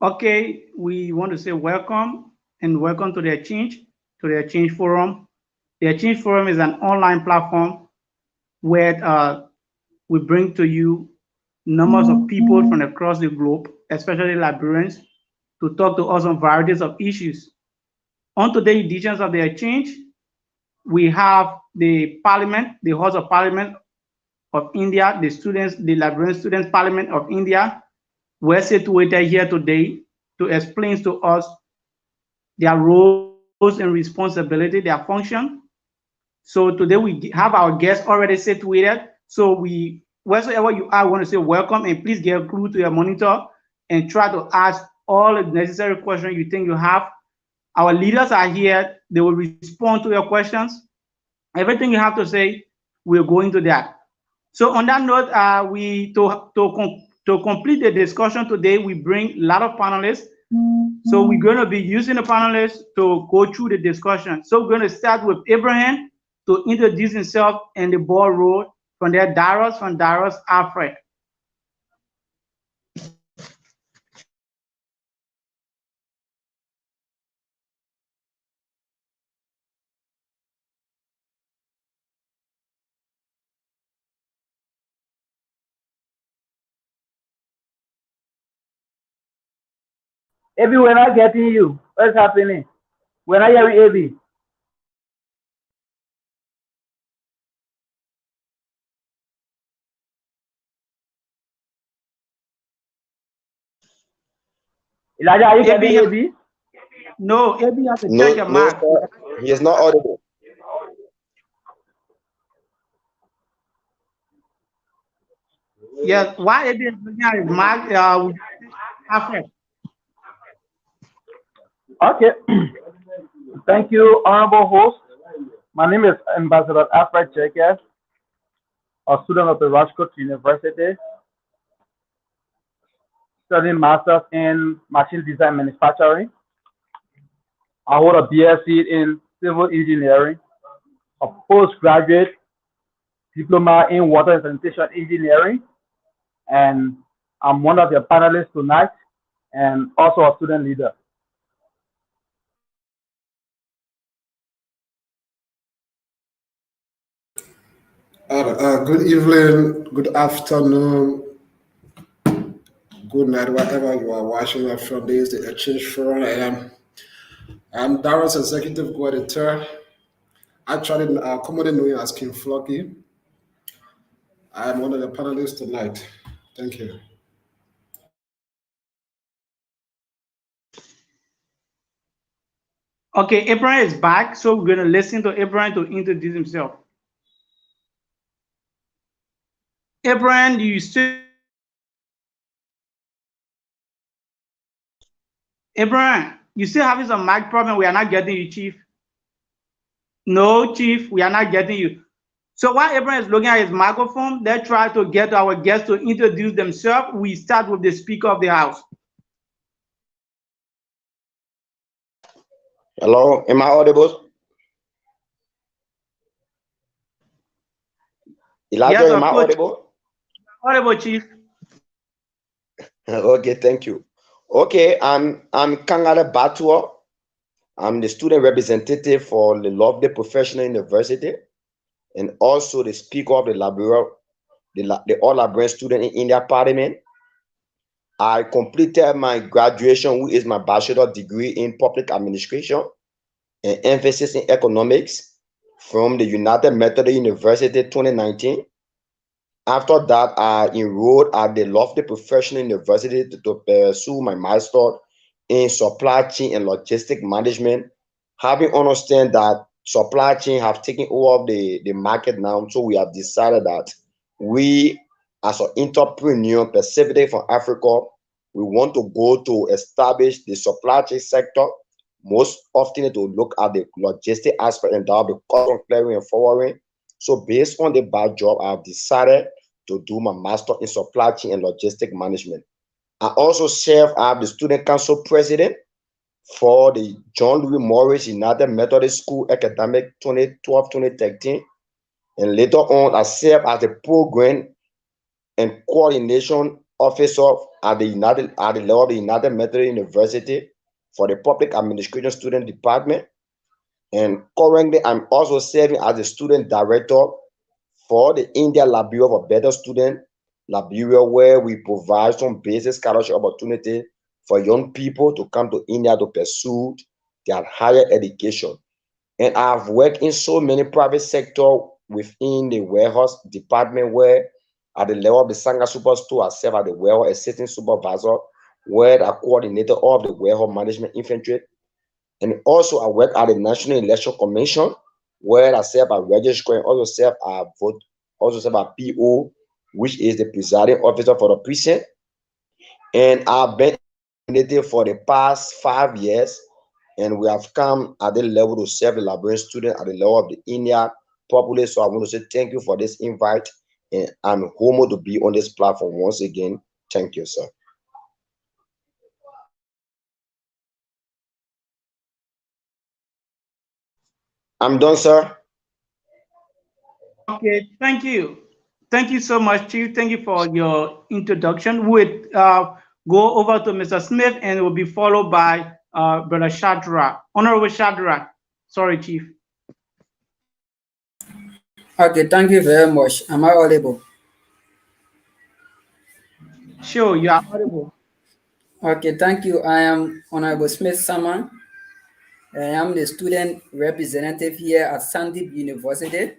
Okay, we want to say welcome and welcome to the Exchange Forum. The Exchange Forum is an online platform where we bring to you numbers of people from across the globe, especially Liberians, to talk to us on varieties of issues. On today's editions of the Exchange, we have the Parliament, the House of Parliament of India, the Liberian Students' Parliament of India, were situated here today to explain to us their roles and responsibility, their function. So today we have our guests already situated. So wherever you are, I want to say welcome, and please get glued to your monitor and try to ask all the necessary questions you think you have. Our leaders are here. They will respond to your questions. Everything you have to say, we'll go into that. So on that note, to complete the discussion today, we bring a lot of panelists. So we're going to be using the panelists to go through the discussion. So we're going to start with Abraham to introduce himself and the ball roll. From there, Darius Alfred. Abby, we're not getting you. What's happening? We're not hearing Abby. Elijah, are you getting Abby? No, Abby has to check your mic. He is not audible. Yes, why Abby is looking at his mic? Alfred. Okay. Thank you, honorable host. My name is Ambassador Alfred Jacques, a student of the Rajkot University, studying masters in machine design manufacturing. I hold a BSc in civil engineering, a postgraduate diploma in water and sanitation engineering, and I'm one of your panelists tonight, and also a student leader. Good evening, good afternoon, good night, whatever you are watching us from. This is the Exchange Forum. I'm Darius, Executive Co-Editor. Actually, commonly known as King Flocky. I'm one of the panelists tonight. Thank you. Okay, Abraham is back, so we're going to listen to Abraham to introduce himself. Abraham, do you still? Abraham, you still having some mic problem? We are not getting you, Chief. No, Chief, we are not getting you. So while Abraham is looking at his microphone, let's try to get our guests to introduce themselves. We start with the Speaker of the House. Hello, am I audible? Elijah, Yes, am I audible? Audible, Chief. Okay, thank you. Okay, I'm Kangale Batua. I'm the student representative for the Lovely Professional University and also the speaker of the the All Librarian Student in India Parliament. I completed my graduation, which is my bachelor degree in public administration and emphasis in economics from the United Methodist University 2019. After that, I enrolled at the Lofty Professional University to pursue my master in supply chain and logistic management, having understand that supply chain have taken over the market now. So we have decided that we, as an entrepreneur, specifically from Africa, we want to go to establish the supply chain sector. Most often to look at the logistic aspect and that will be custom clearing and forwarding. So based on the bad job, I've decided to do my master in supply chain and logistic management. I also serve as the student council president for the John Louis Morris United Methodist School academic 2012-2013. And later on, I served as the program and coordination officer at the level of the United Methodist University for the public administration student department. And currently, I'm also serving as the student director for the India Liberia for Better Student, Liberia, where we provide some basic scholarship opportunity for young people to come to India to pursue their higher education. And I've worked in so many private sector within the warehouse department where at the level of the Sanga Superstore, I serve as the warehouse assistant supervisor, where I coordinated all of the warehouse management inventory. And also I work at the National Election Commission, where I serve as registrar and also serve as PO, which is the presiding officer for the precinct. And I've been in the community for the past 5 years, and we have come at the level to serve the librarian student at the level of the India populace. So I want to say thank you for this invite, and I'm honored to be on this platform once again. Thank you, sir. I'm done, sir. Okay, thank you. Thank you so much, Chief. Thank you for your introduction. We'll go over to Mr. Smith and will be followed by Brother Shadrach, Honorable Shadrach. Sorry, Chief. Okay, thank you very much. Am I audible? Sure, you are audible. Okay, thank you. I am Honorable Smith Saman. I am the student representative here at Sandip University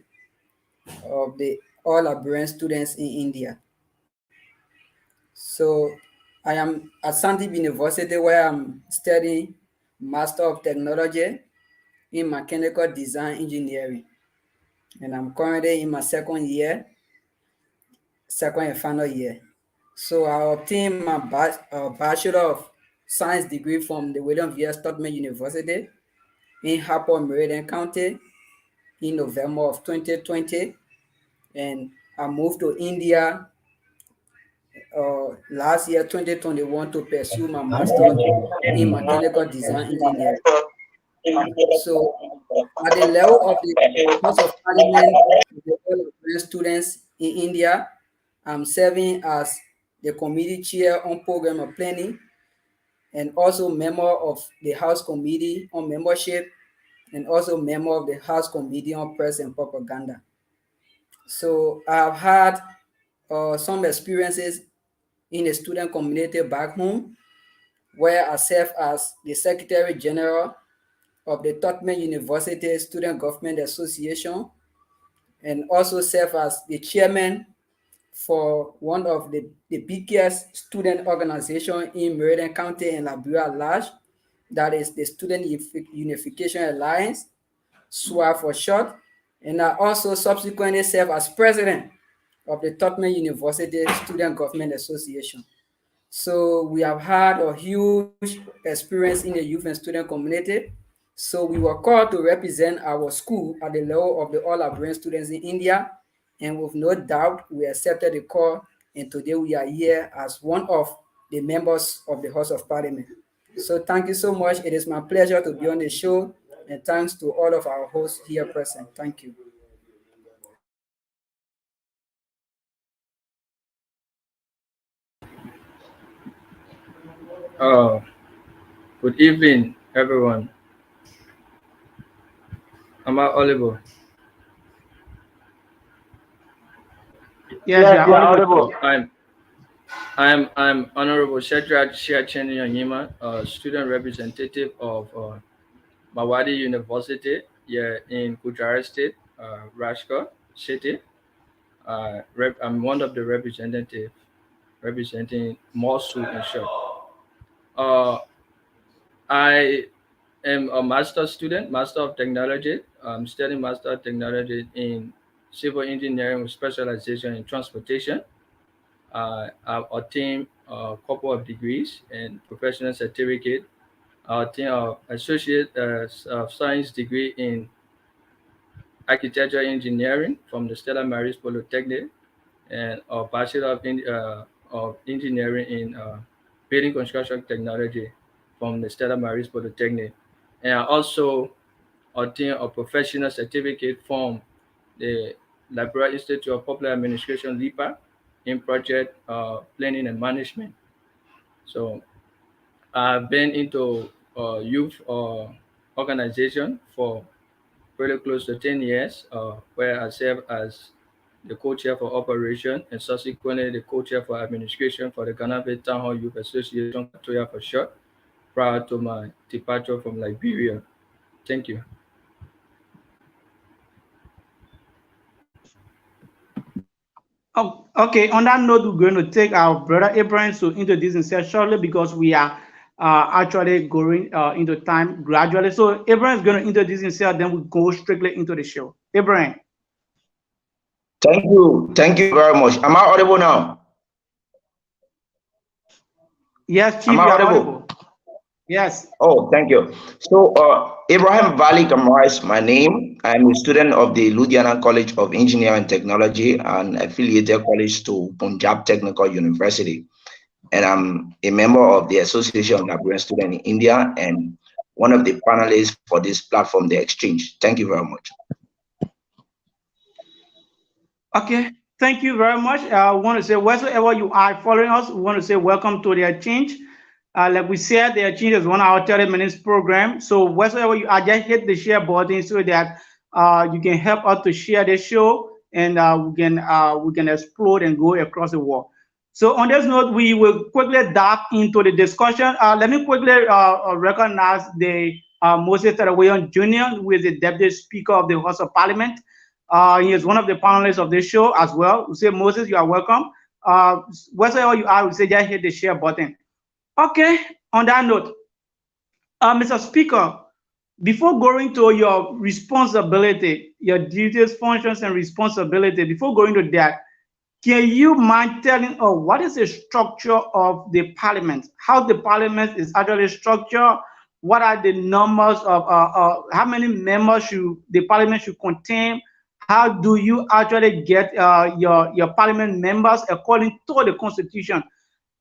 of the All Librarian students in India. So I am at Sandip University where I'm studying Master of Technology in Mechanical Design Engineering. And I'm currently in my second and final year. So I obtained my Bachelor of Science degree from the William V. S. Tubman University in Harper, Meridian County in November of 2020. And I moved to India last year, 2021, to pursue my master in mechanical design engineering. So at the level of the House of Parliament, the students in India, I'm serving as the committee chair on program and planning and also member of the House Committee on Membership and also member of the House Committee on Press and Propaganda. So I've had some experiences in the student community back home where I serve as the Secretary General of the Tubman University Student Government Association and also serve as the chairman for one of the biggest student organization in Meridian County and Liberia at large, that is the Student Unification Alliance, SWA for short. And I also subsequently serve as president of the Tubman University Student Government Association. So we have had a huge experience in the youth and student community. So we were called to represent our school at the level of the all Librarian students in India. And with no doubt, we accepted the call. And today we are here as one of the members of the House of Parliament. So thank you so much. It is my pleasure to be on the show. And thanks to all of our hosts here present. Thank you. Uh, Good evening, everyone. Am I audible? Yes, you Yes, are you are audible, audible. Chief. I'm Honorable Shedrack Shiachen Yanyima, student representative of Mawadi University here in Gujarat State, Rajkot City. I'm one of the representative representing MOSU in short. Uh, I am a master student, master of technology. I'm studying master of technology in civil engineering with specialization in transportation. I've obtained a couple of degrees and professional certificate. I obtained an associate of science degree in architecture engineering from the Stella Maris Polytechnic and a bachelor of engineering in building construction technology from the Stella Maris Polytechnic. And I also obtained a professional certificate from the Liberal Institute of Public Administration (LIPA) in project planning and management. So I've been into youth organization for pretty close to 10 years, where I serve as the co-chair for operation and subsequently the co-chair for administration for the Ghana Bay Town Hall Youth Association, Katoya for short, prior to my departure from Liberia. Thank you. Oh, okay, on that note, we're going to take our brother Abraham to introduce himself shortly because we are actually going into time gradually. So Abraham is going to introduce himself, then we go strictly into the show. Abraham. Thank you. Thank you very much. Am I audible now? Yes, Am Chief, I you are audible? audible. Yes. Oh, thank you. So, Ibrahim Bali Kamara is my name. I'm a student of the Ludhiana College of Engineering and Technology and affiliated college to Punjab Technical University. And I'm a member of the Association of Liberian Students in India and one of the panelists for this platform, The Exchange. Thank you very much. Okay. Thank you very much. I want to say wheresoever you are following us, we want to say welcome to the exchange. Like we said, the exchange is 1 hour 30 minutes program. So wheresoever you are, just hit the share button so that you can help us to share the show and we can explode and go across the world. So on this note, we will quickly dive into the discussion. Let me quickly recognize the Moses Tarawayan Jr., who is the Deputy Speaker of the House of Parliament. He is one of the panelists of this show as well. We say, Moses, you are welcome. Wherever you are, we say, just hit the share button. Okay, on that note, Mr. Speaker, before going to your responsibility, your duties, functions, and responsibility, before going to that, can you mind telling us what is the structure of the parliament? How the parliament is actually structured? What are the numbers of how many members should the parliament should contain? How do you actually get your parliament members according to the constitution?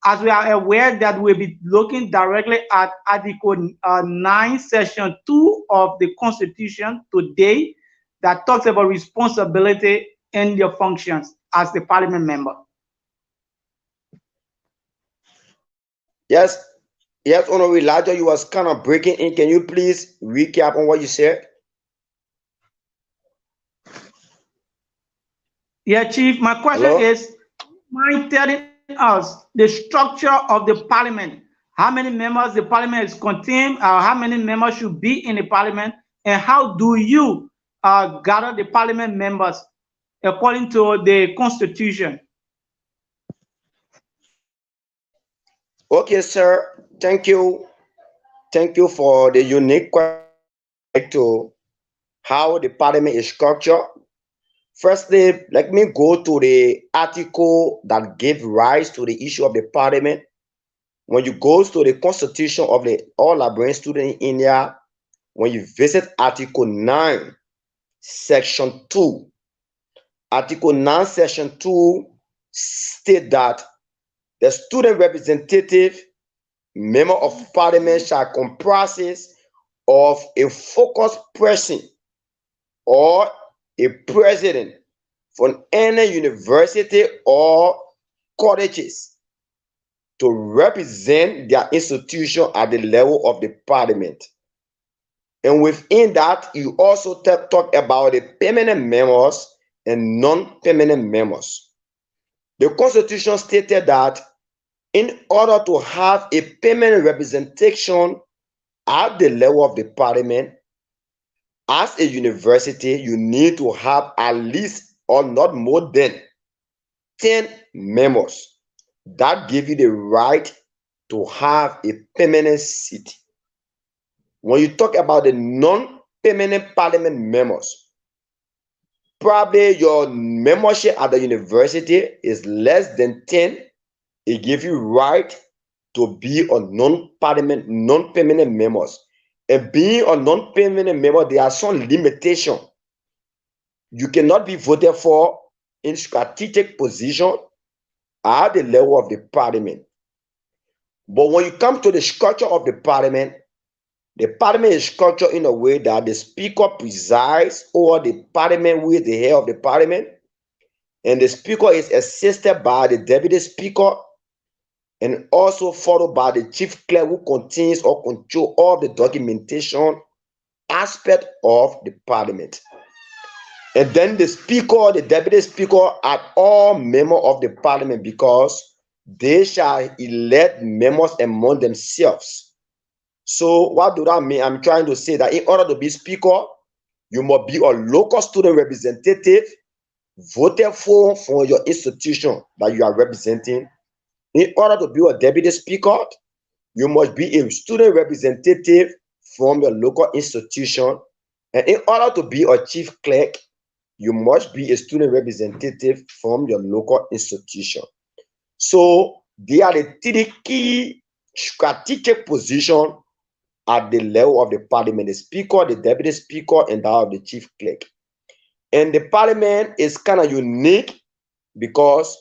As we are aware that we'll be looking directly at Article 9, Section 2 of the Constitution today that talks about responsibility and your functions as the parliament member. Yes, yes, Honorable Elijah, you was kind of breaking in. Can you please recap on what you said? Yeah, Chief, my question Hello? is, mind telling us the structure of the parliament? How many members the parliament is contained? How many members should be in the parliament? And how do you gather the parliament members according to the constitution? Okay, sir. Thank you. Thank you for the unique question to how the parliament is structured. Firstly, let me go to the article that gave rise to the issue of the parliament. When you go to the constitution of the all Liberian student in India, when you visit Article 9, Section 2, Article 9, Section 2 state that the student representative member of parliament shall comprise of a focused person or a president from any university or colleges to represent their institution at the level of the parliament. And within that, you also talk about the permanent members and non-permanent members. The Constitution stated that in order to have a permanent representation at the level of the parliament, as a university, you need to have at least or not more than 10 members. That give you the right to have a permanent seat. When you talk about the non-permanent parliament members, probably your membership at the university is less than 10. It gives you right to be a non-permanent members. And being a non-permanent member, there are some limitations. You cannot be voted for in strategic position at the level of the parliament. But when you come to the structure of the parliament is structured in a way that the speaker presides over the parliament, who is the head of the parliament, and the speaker is assisted by the deputy speaker, and also followed by the chief clerk, who contains or controls all the documentation aspect of the parliament. And then the speaker, the deputy speaker, are all members of the parliament, because they shall elect members among themselves. So what do that mean? I'm trying to say that in order to be speaker, you must be a local student representative voted for your institution that you are representing. In order to be a deputy speaker, you must be a student representative from your local institution. And in order to be a chief clerk, you must be a student representative from your local institution. So they are the three key strategic positions at the level of the parliament: the speaker, the deputy speaker, and that of the chief clerk. And the parliament is kind of unique because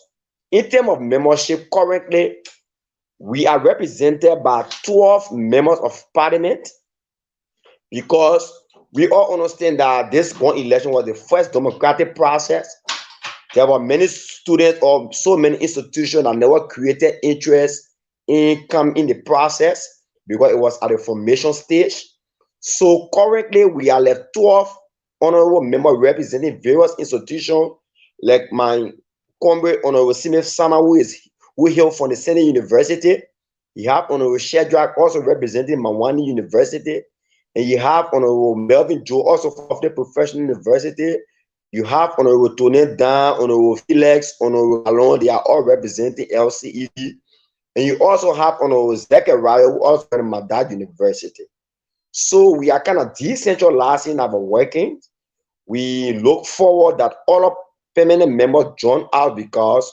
in terms of membership, currently we are represented by 12 members of parliament, because we all understand that this one election was the first democratic process. There were many students of so many institutions that never created interest in coming in the process, because it was at the formation stage. So currently we are left 12 honorable members representing various institutions, like my comrade Honorable Simif Sama, who hail from the Senior University. You have Honorable Shedrack, also representing Mawani University. And you have Honorable Melvin Joe, also of the Professional University. You have Honorable Tony Dan, Honorable Felix, Honorable Alon. They are all representing LCED. And you also have Honorable Zechariah, who also from Madad University. So we are kind of decentralizing our working. We look forward that all of permanent members join out, because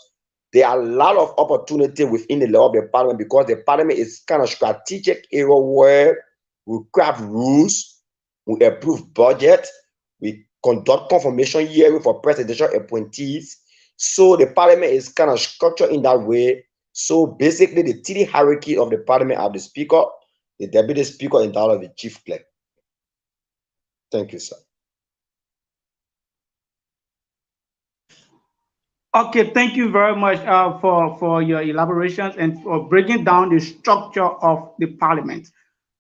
there are a lot of opportunity within the level of the parliament, because the parliament is kind of strategic area where we craft rules, we approve budget, we conduct confirmation hearing for presidential appointees. So the parliament is kind of structured in that way. So basically, the three hierarchy of the parliament are the speaker, the deputy speaker, and that of the chief clerk. Thank you, sir. Okay, thank you very much for your elaborations and for breaking down the structure of the parliament.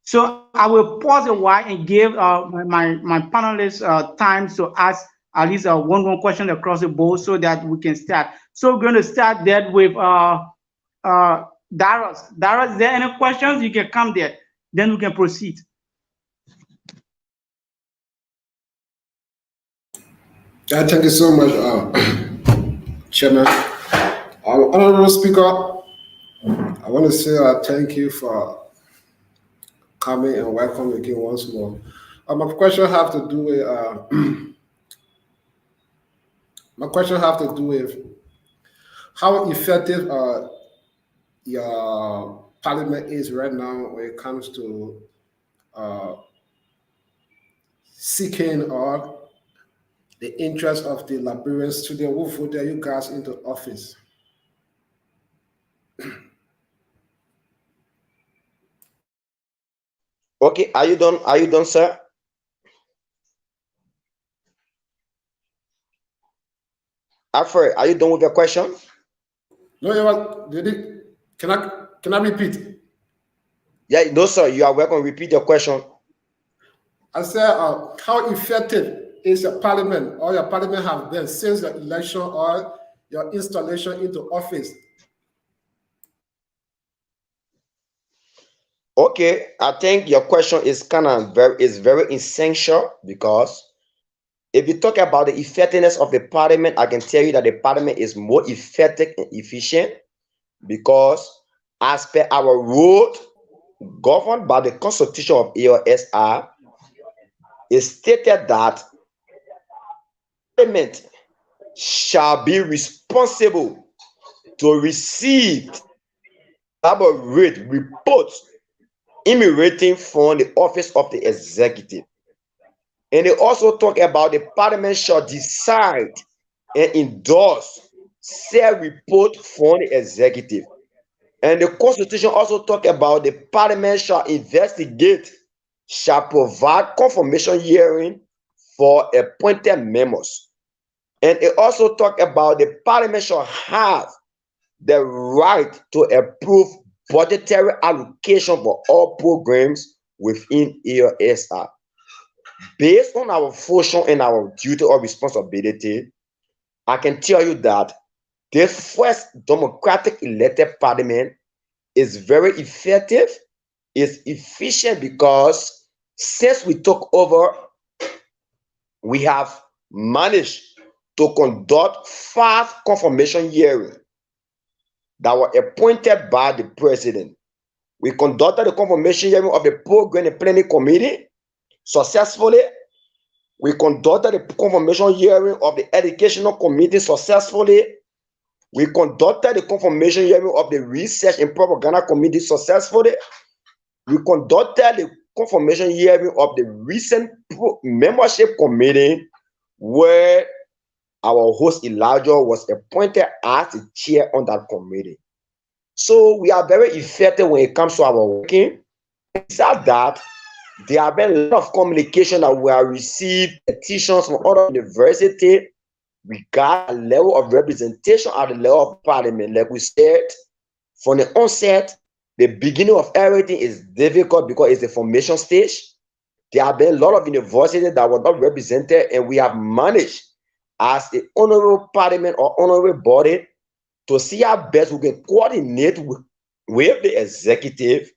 So I will pause a while and give my panelists time to ask at least one question across the board, so that we can start. So we're going to start that with Darius. Darius, is there any questions? You can come there. Then we can proceed. Thank you so much, Chairman. Honorable Speaker, I want to say thank you for coming and welcome again once more. My question have to do with my question have to do with how effective your parliament is right now when it comes to uh, seeking or the interest of the Liberian student who voted you guys into office. Okay, are you done? Are you done, sir? Alfred, are you done with your question? No, you want, did it, can I Can I repeat? Yeah, no, sir. You are welcome. Repeat your question. I said, how effective is your parliament or your parliament have been since your election or your installation into office? Okay, I think your question is very essential, because if you talk about the effectiveness of the parliament, I can tell you that the parliament is more effective and efficient because, as per our rule governed by the Constitution of ALSI, it stated that parliament shall be responsible to receive, elaborate reports emanating from the office of the executive. And they also talk about the parliament shall decide and endorse said report from the executive. And the Constitution also talk about the parliament shall investigate, shall provide confirmation hearing for appointed members. And it also talk about the parliament shall have the right to approve budgetary allocation for all programs within ALSI. Based on our function and our duty or responsibility, I can tell you that this first democratic elected parliament is very effective, is efficient, because since we took over, we have managed to conduct 5 confirmation hearings that were appointed by the president. We conducted the confirmation hearing of the program and planning committee successfully. We conducted the confirmation hearing of the educational committee successfully. We conducted the confirmation hearing of the research and propaganda committee successfully. We conducted the confirmation hearing of the recent membership committee, where our host Elijah was appointed as the chair on that committee. So we are very effective when it comes to our working. Besides that, there have been a lot of communication that we have received petitions from other universities regarding the level of representation at the level of parliament. Like we said, from the onset, the beginning of everything is difficult because it's the formation stage. There have been a lot of universities that were not represented, and we have managed as the honorable parliament or honorable body to see how best we can coordinate with the executive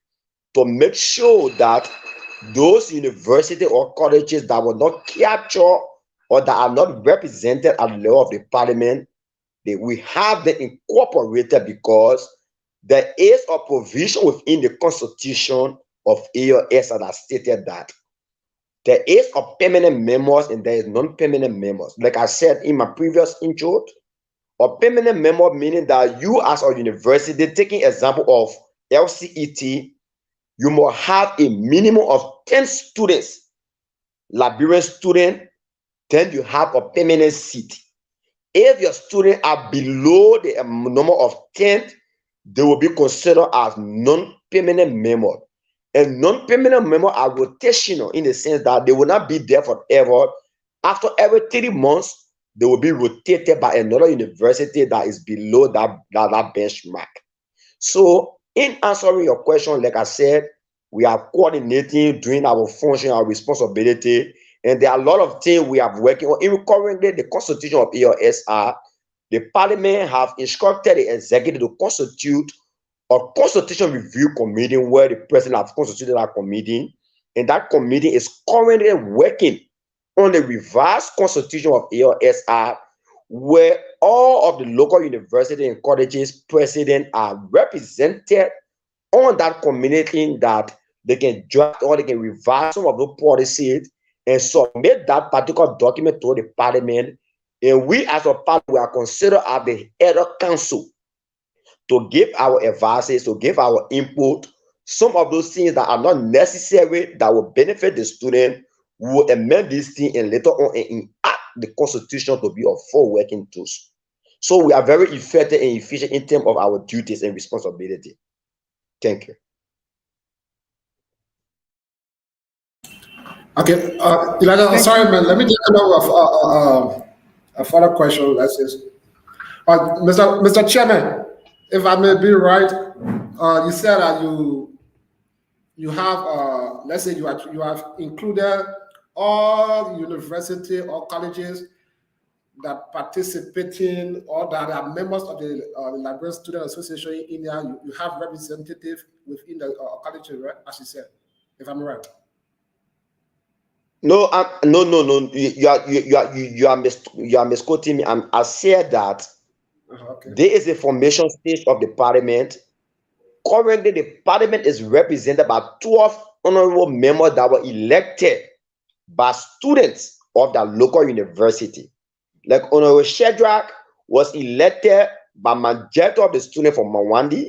to make sure that those universities or colleges that were not captured or that are not represented at the level of the parliament, we have them incorporated, because there is a provision within the Constitution of ALSI that stated that there is a permanent members and there is non-permanent members. Like I said in my previous intro, a permanent member meaning that you as a university, taking example of LCET, you must have a minimum of 10 students, librarian student, then you have a permanent seat. If your students are below the number of 10, they will be considered as non-permanent members. And non-permanent members are rotational in the sense that they will not be there forever. After every 3 months, they will be rotated by another university that is below that benchmark. So in answering your question, like I said, we are coordinating, doing our function, our responsibility, and there are a lot of things we are working on. Even currently, the Constitution of ALSI, the Parliament have instructed the executive to constitute a constitution review committee, where the president has constituted that committee, and that committee is currently working on the revised constitution of ALSI, where all of the local university and colleges president are represented on that committee, that they can draft or they can revise some of the policies and submit that particular document to the parliament. And we as a parliament, we are considered as the head of council to give our advices, to give our input. Some of those things that are not necessary, that will benefit the student, we will amend this thing and later on enact the constitution to be a full working tool. So we are very effective and efficient in terms of our duties and responsibility. Thank you. Okay, Elijah, sorry, man. Let me take a further question. Let's just, Mr. Chairman, if I may be right, You said that you have let's say you have included all university or colleges that participating or that are members of the Liberian Student Association in India. You have representative within the college, right? As you said, if I'm right. No, no. You are misquoting me. I said that Okay. there is a formation stage of the parliament. Currently, the parliament is represented by 12 honorable members that were elected by students of the local university. Like Honorable Shedrack was elected by majority of the students from Mawandi.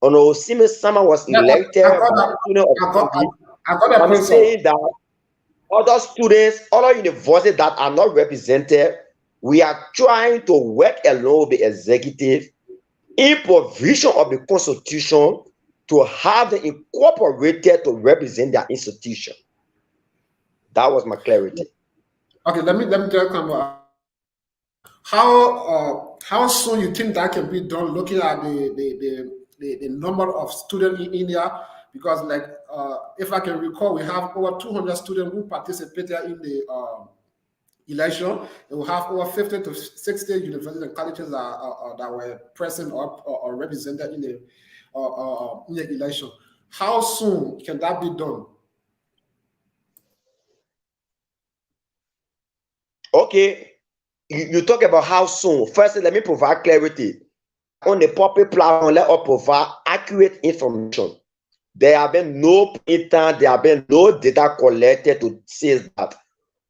Honorable Simi Sama was Yeah, elected I got by that. students of I got, Mawandi. I got that I'm point, sir. saying that other students, other universities that are not represented, we are trying to work along with the executive in provision of the constitution to have them incorporated to represent their institution. That was my clarity. Okay, let me tell you how soon you think that can be done looking at the number of students in India, because like if I can recall, we have over 200 students who participated in the election, and we have over 50 to 60 universities and colleges that were present or represented in the election. How soon can that be done? Okay, you talk about how soon. Firstly, let me provide clarity. On the public platform, let us provide accurate information. There have been no intent, there have been no data collected to say that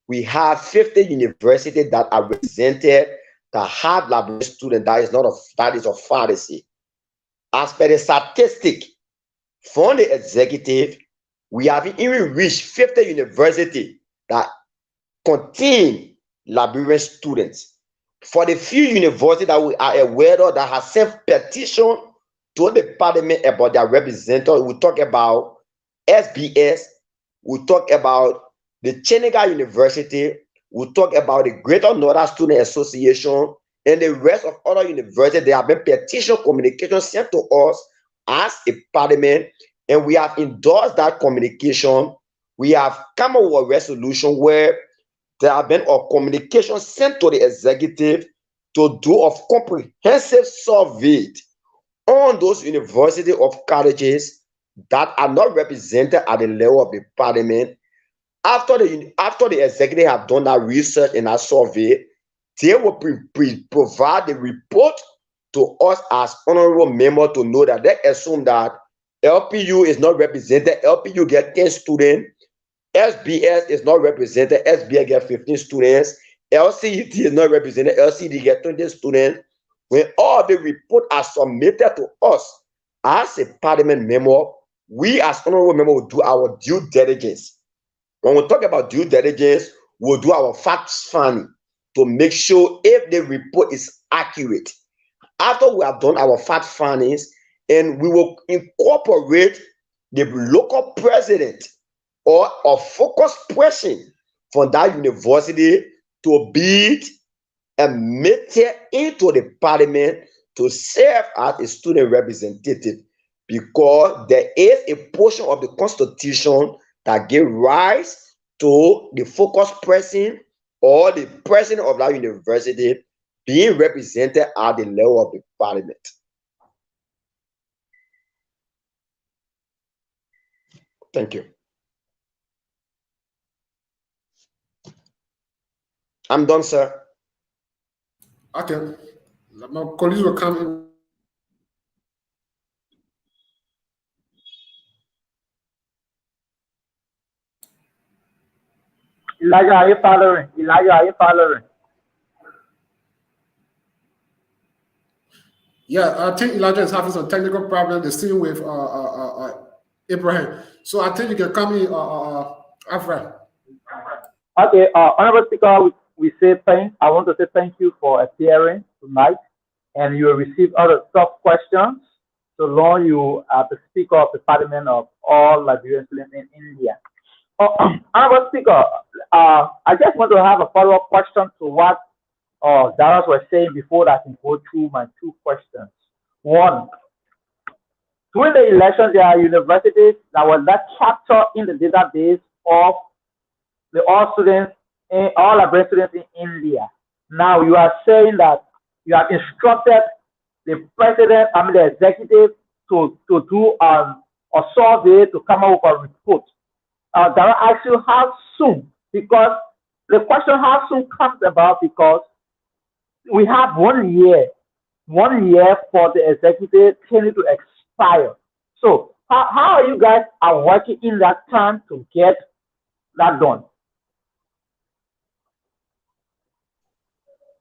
we have 50 universities that are represented that have library students. That is a fallacy. As per the statistic from the executive, we have even reached 50 universities that contain Liberian students. For the few universities that we are aware of that have sent petition to the parliament about their representatives, we talk about SBS, we talk about the Chenega University, we talk about the Greater Northern Student Association, and the rest of other universities. There have been petition communication sent to us as a parliament, and we have endorsed that communication. We have come up with a resolution where there have been a communication sent to the executive to do a comprehensive survey on those universities of colleges that are not represented at the level of the parliament. After the executive have done that research and that survey, they will provide the report to us as honorable member to know that they assume that LPU is not represented. LPU get 10 students. SBS is not represented. SBA get 15 students. LCET is not represented. LCD get 20 students. When all the reports are submitted to us as a parliament member, we as honorable member will do our due diligence. When we talk about due diligence, we'll do our facts finding to make sure if the report is accurate. After we have done our fact findings, and we will incorporate the local president or a focus person from that university to be admitted into the parliament to serve as a student representative, because there is a portion of the constitution that gives rise to the focus person or the president of that university being represented at the level of the parliament. Thank you. I'm done, sir. Okay. My colleagues will come in. Elijah, are you following? Elijah, are you following? Yeah, I think Elijah is having some technical problem. The same with Abraham. So I think you can come in, Alfred. Okay, Honorable Speaker, we say thanks. I want to say thank you for appearing tonight, and you will receive other tough questions so long you are the Speaker of the Parliament of all Liberian students in India. Honorable Speaker, I just want to have a follow-up question to what Darius was saying before that I can go through my two questions. One, During the election, there are universities that was that chapter in the database of the all students, all library students in India. Now you are saying that you have instructed the president, I mean the executive, to do a survey to come up with a report. That will ask you how soon, because the question how soon comes about because we have 1 year for the executive tenure to expire. So how are you guys are working in that time to get that done?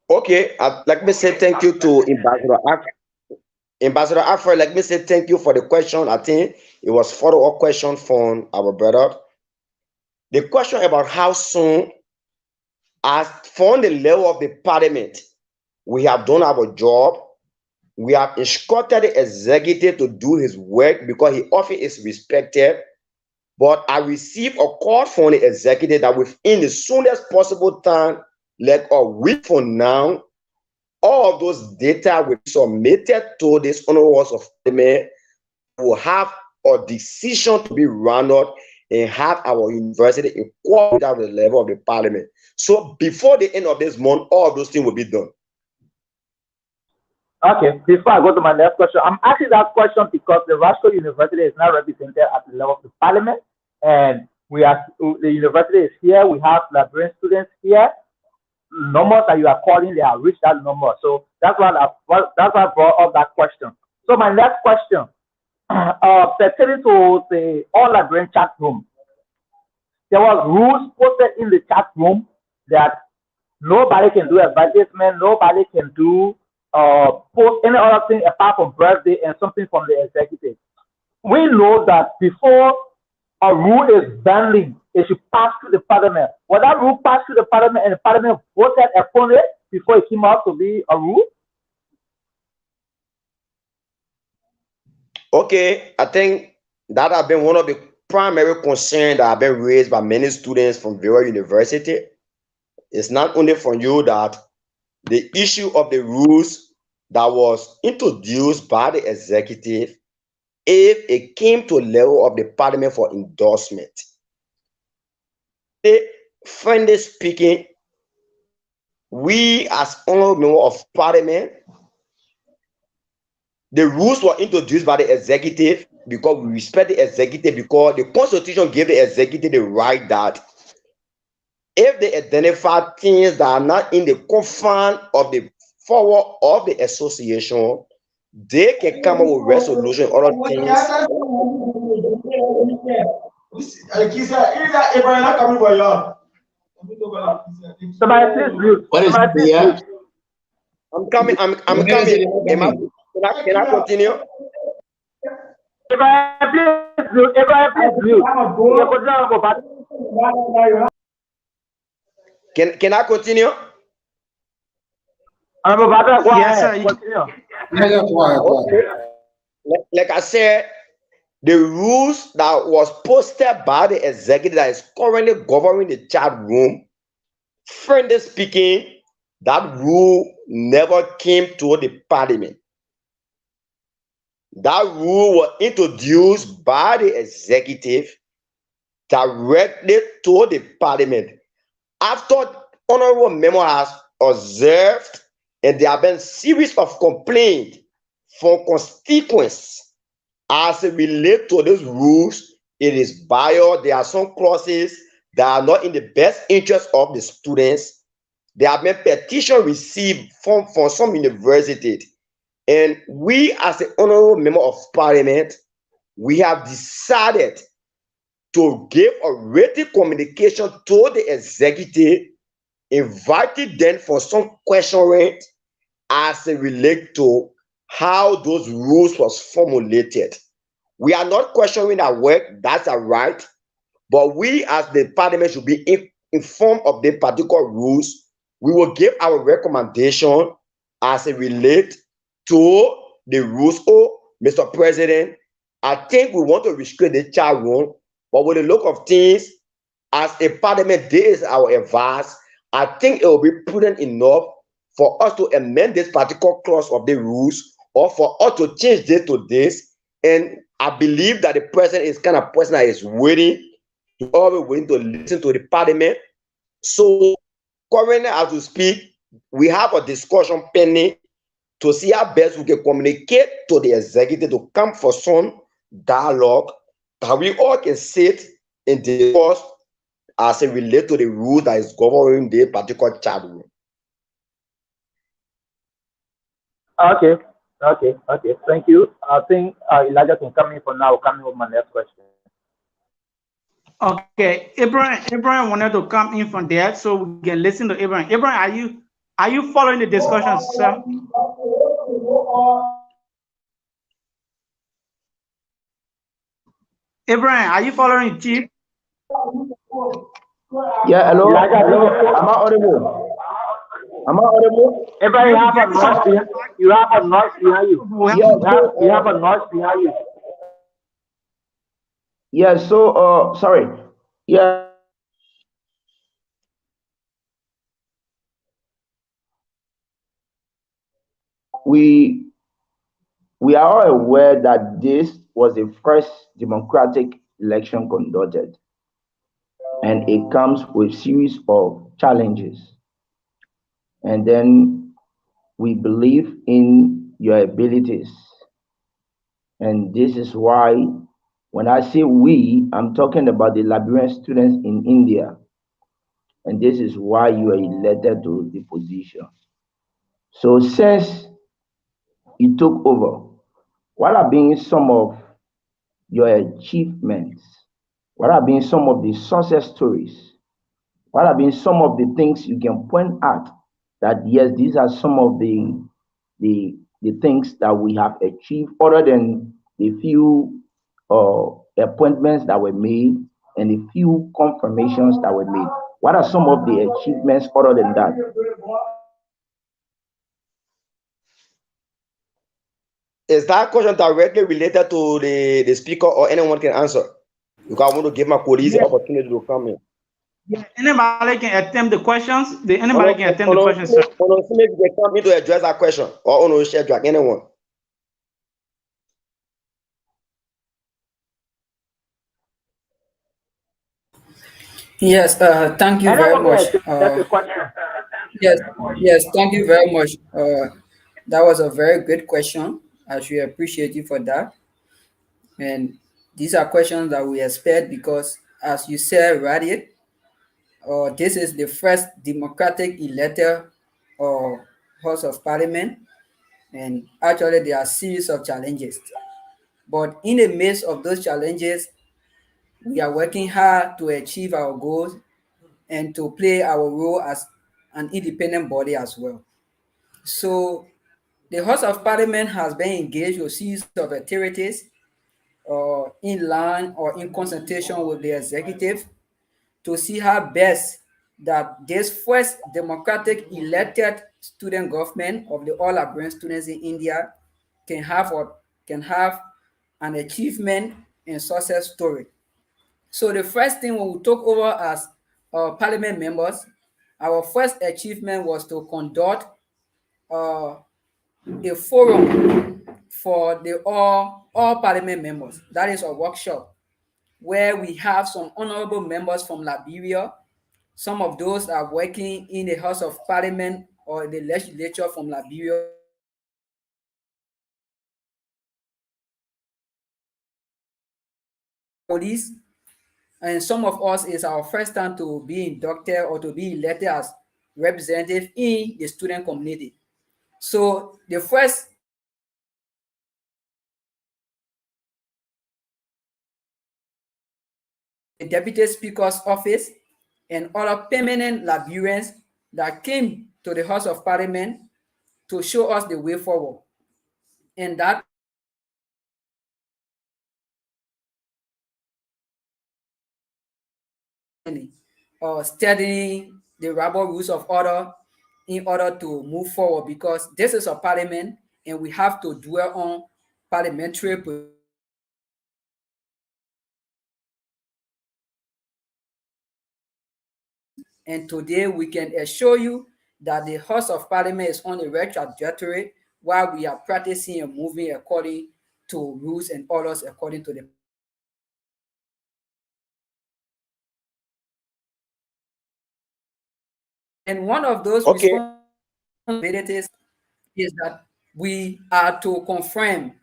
Okay, let me say thank you to Ambassador Afra. Let me say thank you for the question. I think it was follow-up question from our brother. The question about how soon, as from the level of the parliament, we have done our job. We have instructed the executive to do his work because his office is respected. But I received a call from the executive that within the soonest possible time, like a week from now, all of those data will be submitted to this honorable House of Parliament. Will have a decision to be rounded and have our university incorporated at the level of the parliament. So before the end of this month, all of those things will be done. Okay, before I go to my next question, I'm asking that question because the Rasco University is now represented at the level of the parliament, and the university is here. We have librarian students here. Numbers that you are calling, they have reached that number. So that's why I brought up that question. So my next question, pertaining to the all librarian chat room, there was rules posted in the chat room that nobody can do advertisement, nobody can do post any other thing apart from birthday and something from the executive. We know that before a rule is binding, it should pass through the parliament. Will that rule pass through the parliament and the parliament voted upon it before it came out to be a rule? Okay, I think that has been one of the primary concerns that have been raised by many students from various universities. It's not only from you that the issue of the rules that was introduced by the executive, if it came to level of the parliament for endorsement. Friendly speaking, we as honorable member of parliament, the rules were introduced by the executive because we respect the executive, because the constitution gave the executive the right that if they identify things that are not in the confines of the forward of the association, they can come up with resolution, other things. Somebody please mute. Somebody please mute. I'm coming. Can I continue? Everybody please mute. Can I continue? Yes, sir. Okay. Like I said, the rules that was posted by the executive that is currently governing the chat room, friendly speaking, that rule never came to the parliament. That rule was introduced by the executive directly to the parliament. After honorable member has observed, and there have been series of complaints from constituents as it relates to these rules, it is biased. There are some clauses that are not in the best interest of the students. There have been petitions received from some universities. And we, as the honorable member of parliament, we have decided to give a written communication to the executive, invited them for some questioning as it relates to how those rules was formulated. We are not questioning our work, that's our right, but we as the parliament should be informed of the particular rules. We will give our recommendation as it relates to the rules. Oh, Mr. President, I think we want to restrict the chat room, but with the look of things, as a parliament, this is our advice. I think it will be prudent enough for us to amend this particular clause of the rules, or for us to change this to this, And I believe that the person is kind of person that is waiting, he always waiting to listen to the parliament. So currently, as we speak, we have a discussion pending to see how best we can communicate to the executive to come for some dialogue that we all can sit and discuss as it relates to the rules that is governing the particular chat room. Okay, okay. Thank you. I think Elijah can come in for now. Come in with my next question. Okay, Abraham wanted to come in from there, so we can listen to Abraham. Abraham, are you following the discussion, sir? Abraham, are you following Chief? Yeah, hello, Elijah, hello. Am I audible? Am I audible? everybody You have a getting some noise behind you. Have a noise behind you. we have Yeah, You have a noise behind you. yeah. So, sorry. Yeah, we we are all aware that this was the first democratic election conducted, and it comes with series of challenges. And then we believe in your abilities, and this is why when I say we, I'm talking about the Liberian students in India, and this is why you are elected to the position. So since you took over, what have been some of your achievements? What have been some of the success stories? What have been some of the things you can point at that yes, these are some of the things that we have achieved, other than the few appointments that were made and the few confirmations that were made? What are some of the achievements other than that? Is that question directly related to the speaker, or anyone can answer? Because I want to give my colleagues the yeah, opportunity to come in. yeah. Anybody can attempt the questions. Anybody can attempt the Ono, questions, sir. maybe they come in to address that question, or Ono share drag anyone. Yes, thank you very Anyone can much. ask a question. Yes, yes, thank you very much. That was a very good question. I should appreciate you for that. And these are questions that we expect because, as you said, right, this is the first democratic elected uh, House of Parliament, and actually there are a series of challenges. But in the midst of those challenges, we are working hard to achieve our goals and to play our role as an independent body as well. So the House of Parliament has been engaged with a series of activities in line or in consultation with the executive to see how best that this first democratic elected student government of the all Liberian students in India can have an achievement and success story. So the first thing when we took over as parliament members, our first achievement was to conduct uh, a forum for the all parliament members. That is a workshop where we have some honorable members from Liberia. Some of those are working in the House of Parliament or the legislature from Liberia. Police, and some of us is our first time to be inducted or to be elected as representative in the student community. So the first the Deputy Speaker's office and other permanent Liberians that came to the House of Parliament to show us the way forward. And that studying the rebel rules of order in order to move forward, because this is a parliament and we have to dwell on parliamentary. And today we can assure you that the House of Parliament is on the right trajectory while we are practicing and moving according to rules and orders according to the and one of those Okay. responsibilities is that we are to confirm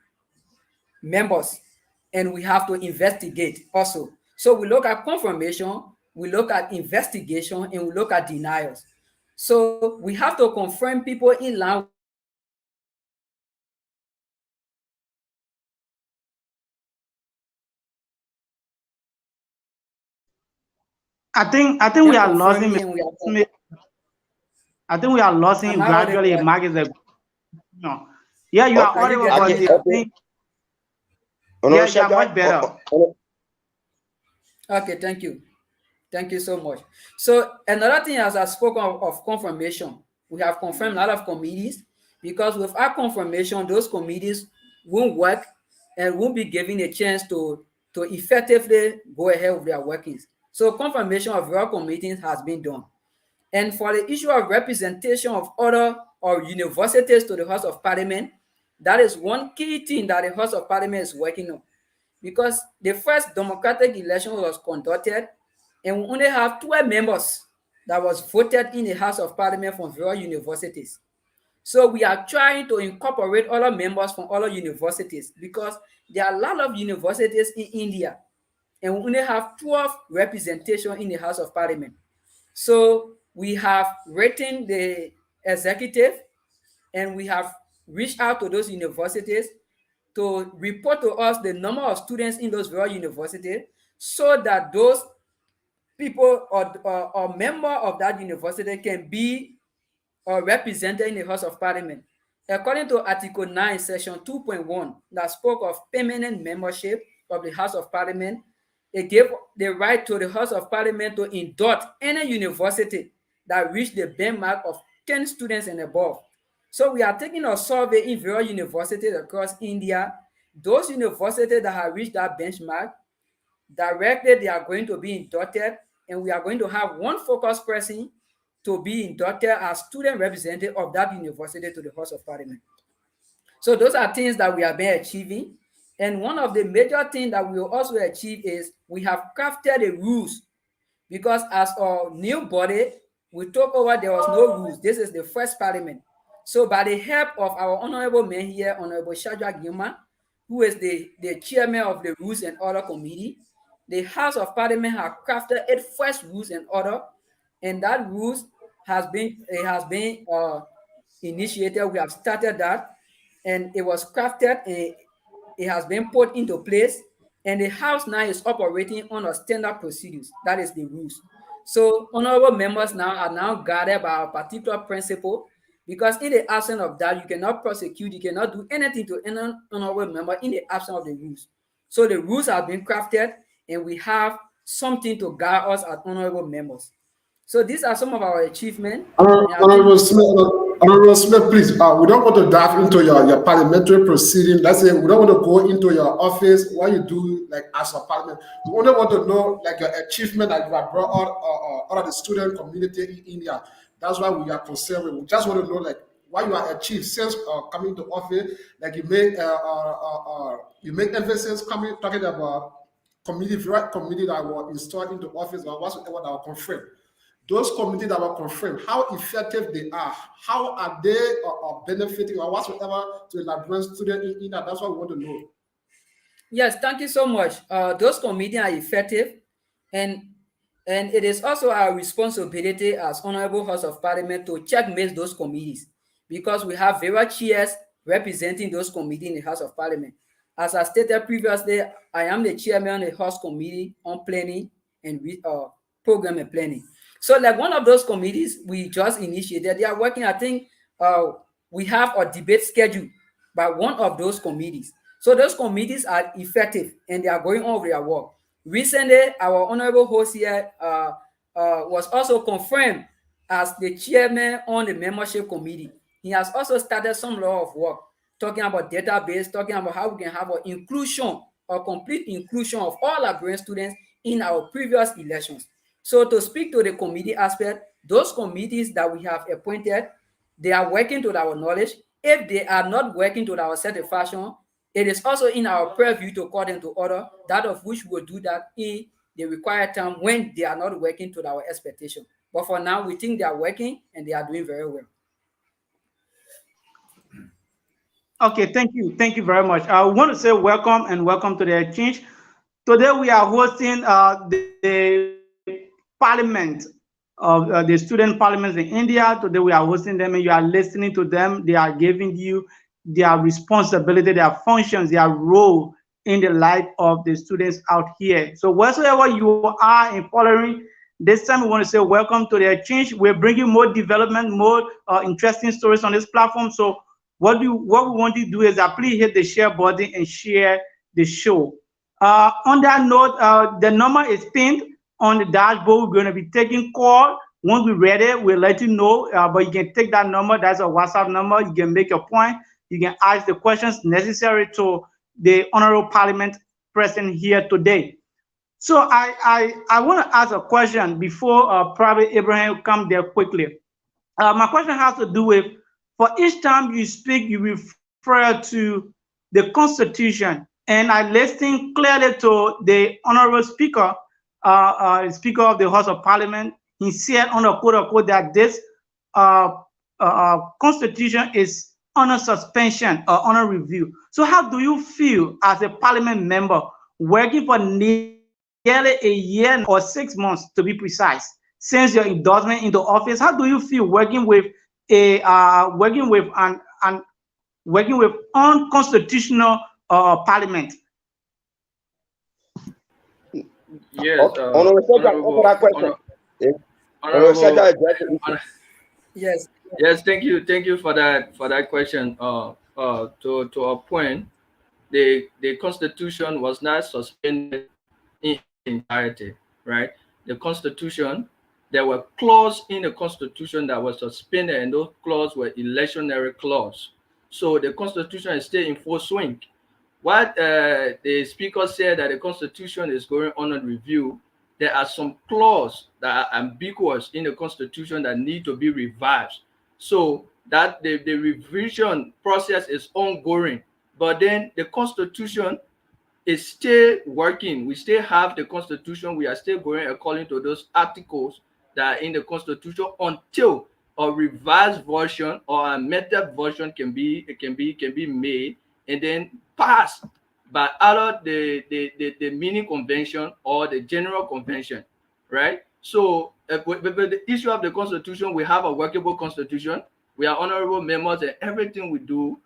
members and we have to investigate also. So we look at confirmation, we look at investigation, and we look at denials. So we have to confirm people in line. I think we Then are losing. confirming and we are Smith. I think we are losing am I gradually. audible? Mark is a no. Yeah, you are Okay. Are you audible, getting but me Okay. I now? Okay. think yeah, you Honorable are much Shadrach, better. Okay, thank you. Thank you so much. So another thing, as I spoke of confirmation, we have confirmed a lot of committees because without confirmation, those committees won't work and won't be given a chance to effectively go ahead with their workings. So confirmation of your committees has been done. And for the issue of representation of other or universities to the House of Parliament, that is one key thing that the House of Parliament is working on. Because the first democratic election was conducted, and we only have 12 members that was voted in the House of Parliament from various universities. So we are trying to incorporate other members from other universities because there are a lot of universities in India, and we only have 12 representation in the House of Parliament. So we have written the executive and we have reached out to those universities to report to us the number of students in those various universities so that those people or member of that university can be represented in the House of Parliament. According to Article 9, Section 2.1, that spoke of permanent membership of the House of Parliament, it gave the right to the House of Parliament to induct any university that reached the benchmark of 10 students and above. So we are taking a survey in various universities across India. Those universities that have reached that benchmark, directly they are going to be inducted, and we are going to have one focus person to be inducted as student representative of that university to the House of Parliament. So those are things that we have been achieving. And one of the major things that we will also achieve is we have crafted the rules because as a new body, we took over, there was no rules. This is the first parliament. So by the help of our honorable man here, Honorable Shadrach Gilman, who is the chairman of the Rules and Order Committee, the House of Parliament has crafted its first rules and order, and that rules has been initiated. We have started that, and it was crafted. It has been put into place, and the House now is operating on a standard procedures. That is the rules. So honorable members now are now guided by a particular principle, because in the absence of that, you cannot prosecute, you cannot do anything to any honorable member in the absence of the rules. So the rules have been crafted, and we have something to guide us as honorable members. So these are some of our achievements, and I think Honorable Smith, Honorable Smith, please, we don't want to dive into your parliamentary proceeding. Let's say we don't want to go into your office, what you do like as a parliament. We only want to know like your achievement that you have brought out of the student community in India. That's why we are concerned. We just want to know like what you have achieved since coming to office. Like you make emphasis coming talking about community, right community that were installed into office or whatsoever that were confirmed. Those communities that were confirmed, how effective they are, how are they benefiting or whatsoever to the Liberian student in that. That's what we want to know. yes, thank you so much. Those committees are effective, and and it is also our responsibility as Honorable House of Parliament to checkmate those committees, because we have various chairs representing those committees in the House of Parliament. As I stated previously, I am the chairman of the House Committee on Planning and Program and Planning. So, like one of those committees we just initiated, they are working. I think we have a debate schedule by one of those committees. So those committees are effective and they are going on with their work. Recently, our honorable host here was also confirmed as the chairman on the membership committee. He has also started some law of work, talking about database, talking about how we can have an inclusion or complete inclusion of all Liberian students in our previous elections. So to speak to the committee aspect, those committees that we have appointed, they are working to our knowledge. If they are not working to our satisfaction, It is also in our purview to call them to order, that of which we will do that in the required time when they are not working to our expectation. But for now, we think they are working and they are doing very well. Okay, thank you. Thank you very much. I want to say welcome and welcome to the exchange. Today we are hosting the parliament of the student parliaments in India. Today we are hosting them and you are listening to them. They are giving you their responsibility, their functions, their role in the life of the students out here. So whatsoever you are in following, this time we want to say welcome to the exchange. We're bringing more development, more interesting stories on this platform. So what we want to do is please hit the share button and share the show. On that note, the number is pinned on the dashboard. We're going to be taking call. Once we ready, we'll let you know. But you can take that number. That's a WhatsApp number. You can make your point. You can ask the questions necessary to the honorable parliament present here today. So I want to ask a question before probably Abraham come there quickly. My question has to do with, for each time you speak, you refer to the Constitution, and I listen clearly to the honorable speaker, Speaker of the House of Parliament. He said on a quote unquote that this uh, Constitution is under suspension or under review. So, how do you feel as a Parliament member working for nearly a year or 6 months to be precise since your endorsement into office? How do you feel working with a working with unconstitutional parliament? Yes, Okay. Honorable Secretary, answer honorable, that question. Yes. Honorable honorable, Secretary, address the issue. Yes. yes, thank you for that question. To a point, the Constitution was not suspended in its entirety, right? The Constitution, there were clauses in the Constitution that were suspended, and those clauses were electionary clause. So the Constitution is still in full swing. What the speaker said that the Constitution is going on a review, there are some clauses that are ambiguous in the Constitution that need to be revised. So that the revision process is ongoing. But then the Constitution is still working. We still have the Constitution. We are still going according to those articles that are in the Constitution until a revised version or a method version can be made and then passed by either the mini convention or the general convention, right? So, but the issue of the Constitution, we have a workable Constitution. We are honorable members, and everything we do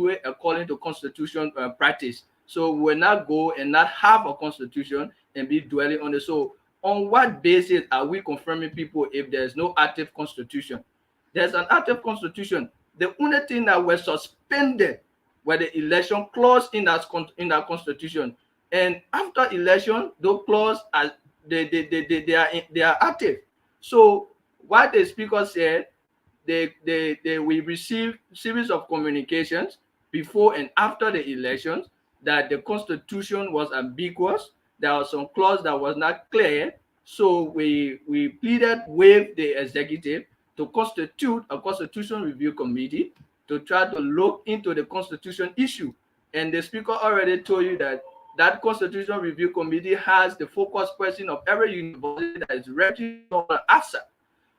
it according to Constitution practice. So we will not go and not have a Constitution and be dwelling on it. So on what basis are we confirming people if there's no active Constitution? There's an active Constitution. The only thing that was suspended were the election clause in that Constitution. And after election, those clause are they are active. So what the speaker said, we received series of communications before and after the elections that the Constitution was ambiguous. There was some clause that was not clear. So we pleaded with the executive to constitute a constitution review committee to try to look into the constitution issue. And the speaker already told you that that constitution review committee has the focus person of every university that is registered on ALSI.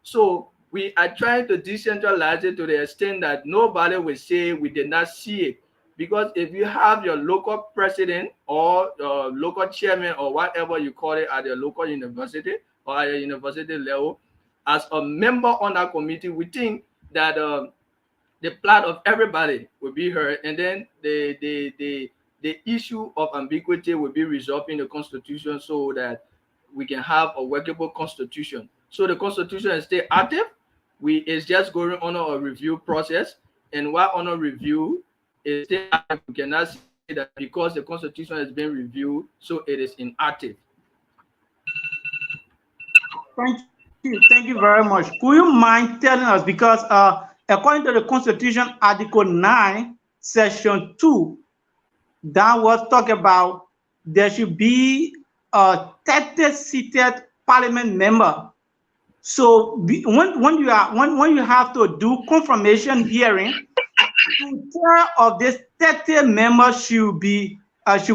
So we are trying to decentralize it to the extent that nobody will say we did not see it. Because if you have your local president or local chairman or whatever you call it at your local university or at your university level, as a member on that committee, we think that the plight of everybody will be heard, and then the issue of ambiguity will be resolved in the Constitution so that we can have a workable Constitution. So the Constitution is still active. It's just going on a review process, and while on a review, is still active. We cannot say that because the Constitution has been reviewed, so it is inactive. Thank you very much. Could you mind telling us, because according to the Constitution, Article 9, Section 2, that was talk about there should be a 30-seated parliament member. So when you have to do confirmation hearing, two-thirds of this 30 members should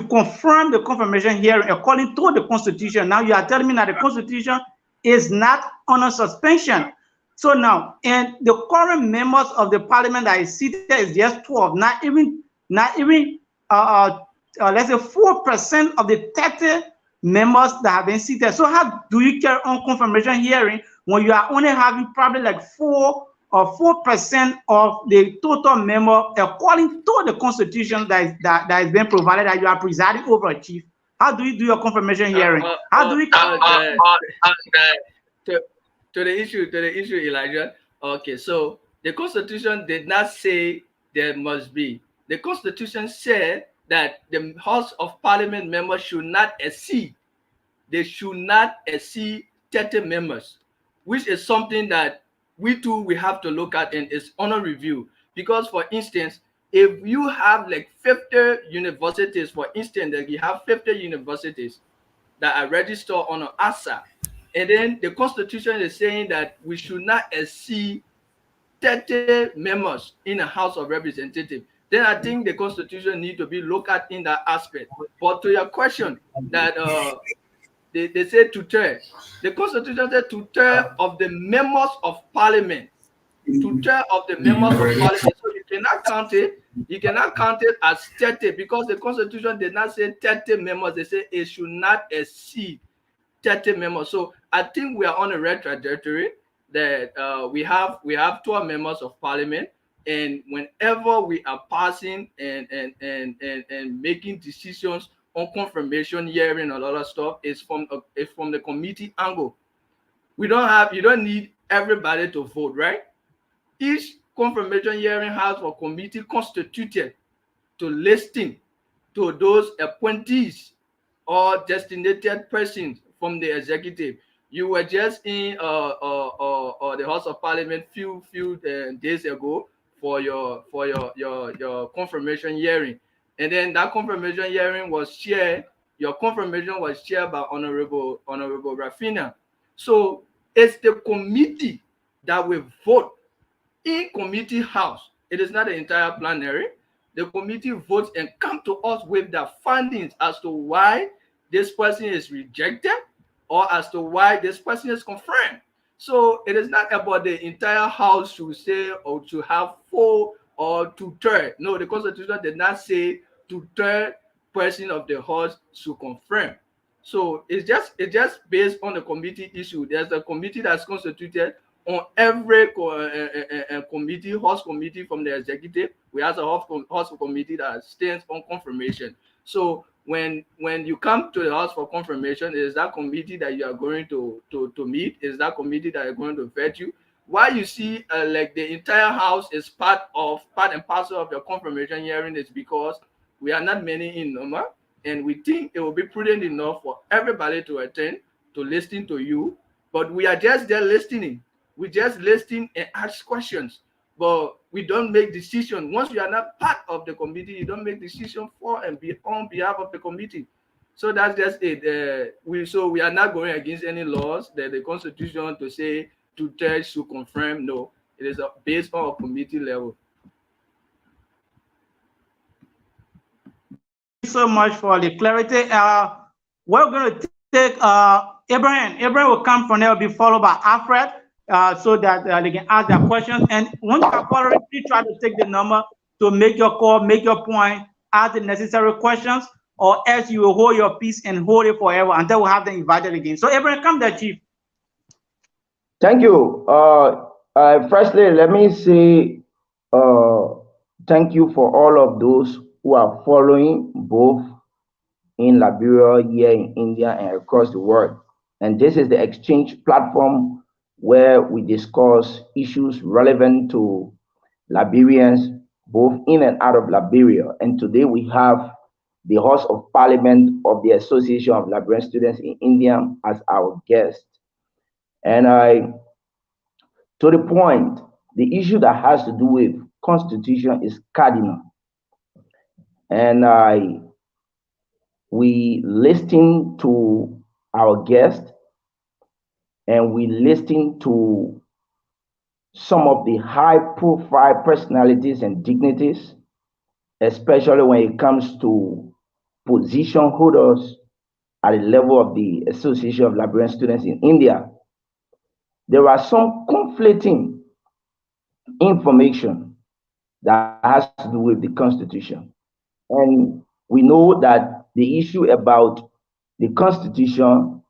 confirm the confirmation hearing according to the Constitution. Now you are telling me that the Constitution is not under suspension. So now, and the current members of the parliament that is seated is just 12, not even let's say 4% of the 30 members that have been seated. So how do you carry on confirmation hearing when you are only having probably like 4% of the total member according to the Constitution that is being provided that you are presiding over, Chief? How do you do your confirmation hearing? How do we to the issue, Elijah? Okay, so the Constitution did not say there must be. The Constitution said that the House of Parliament members should not exceed. They should not exceed 30 members, which is something that we have to look at and is under review. Because, for instance, if you have like 50 universities, for instance, that you have 50 universities that are registered on ALSI, and then the Constitution is saying that we should not exceed 30 members in the House of Representatives, then I think the Constitution needs to be looked at in that aspect. But to your question, that they say two-thirds. The Constitution says two-thirds of the members of Parliament. Two-thirds of the members of Parliament. So you cannot count it. You cannot count it as 30 because the Constitution did not say 30 members. They say it should not exceed 30 members. So I think we are on a right trajectory that we have 12 members of Parliament. And whenever we are passing and making decisions on confirmation hearing and a lot of stuff, it's from the committee angle. You don't need everybody to vote, right? Each confirmation hearing has a committee constituted to listen to those appointees or designated persons from the executive. You were just in the House of Parliament few days ago for your confirmation hearing, and then that confirmation hearing was chaired. Your confirmation was chaired by Honorable Rafina. So it's the committee that will vote in committee house. It is not the entire plenary. The committee votes and come to us with the findings as to why this person is rejected or as to why this person is confirmed. So it is not about the entire house to say or to have 4 or 2/3. No, the Constitution did not say 2/3 person of the house should confirm. So it's just based on the committee issue. There's a committee that's constituted on every committee, house committee from the executive. We have a house committee that stands on confirmation. So when you come to the house for confirmation, it is that committee that you are going to meet. It is that committee that is going to vet you. Why you see like the entire house is part and parcel of your confirmation hearing is because we are not many in number, and we think it will be prudent enough for everybody to attend, to listen to you. But we are just there listening. We just listen and ask questions, but we don't make decisions. Once you are not part of the committee, you don't make decisions for and be on behalf of the committee. So that's just it. We are not going against any laws that the Constitution to say 2/3 should confirm. No, it is based on a committee level. Thank you so much for the clarity. We're going to take Abraham. Abraham will come from there, will be followed by Alfred. So that they can ask their questions. And once you are following, please try to take the number to make your call, make your point, ask the necessary questions, or else you will hold your peace and hold it forever until we have them invited again. So Abraham, come there, Chief. Thank you. Firstly, let me say thank you for all of those who are following both in Liberia, here in India, and across the world. And this is the exchange platform where we discuss issues relevant to Liberians, both in and out of Liberia. And today we have the House of Parliament of the Association of Liberian Students in India as our guest. And to the point, the issue that has to do with Constitution is cardinal. And we listen to our guest, and we listen to some of the high profile personalities and dignities, especially when it comes to position holders at the level of the Association of Liberian Students in India. There are some conflicting information that has to do with the Constitution. And we know that the issue about the Constitution,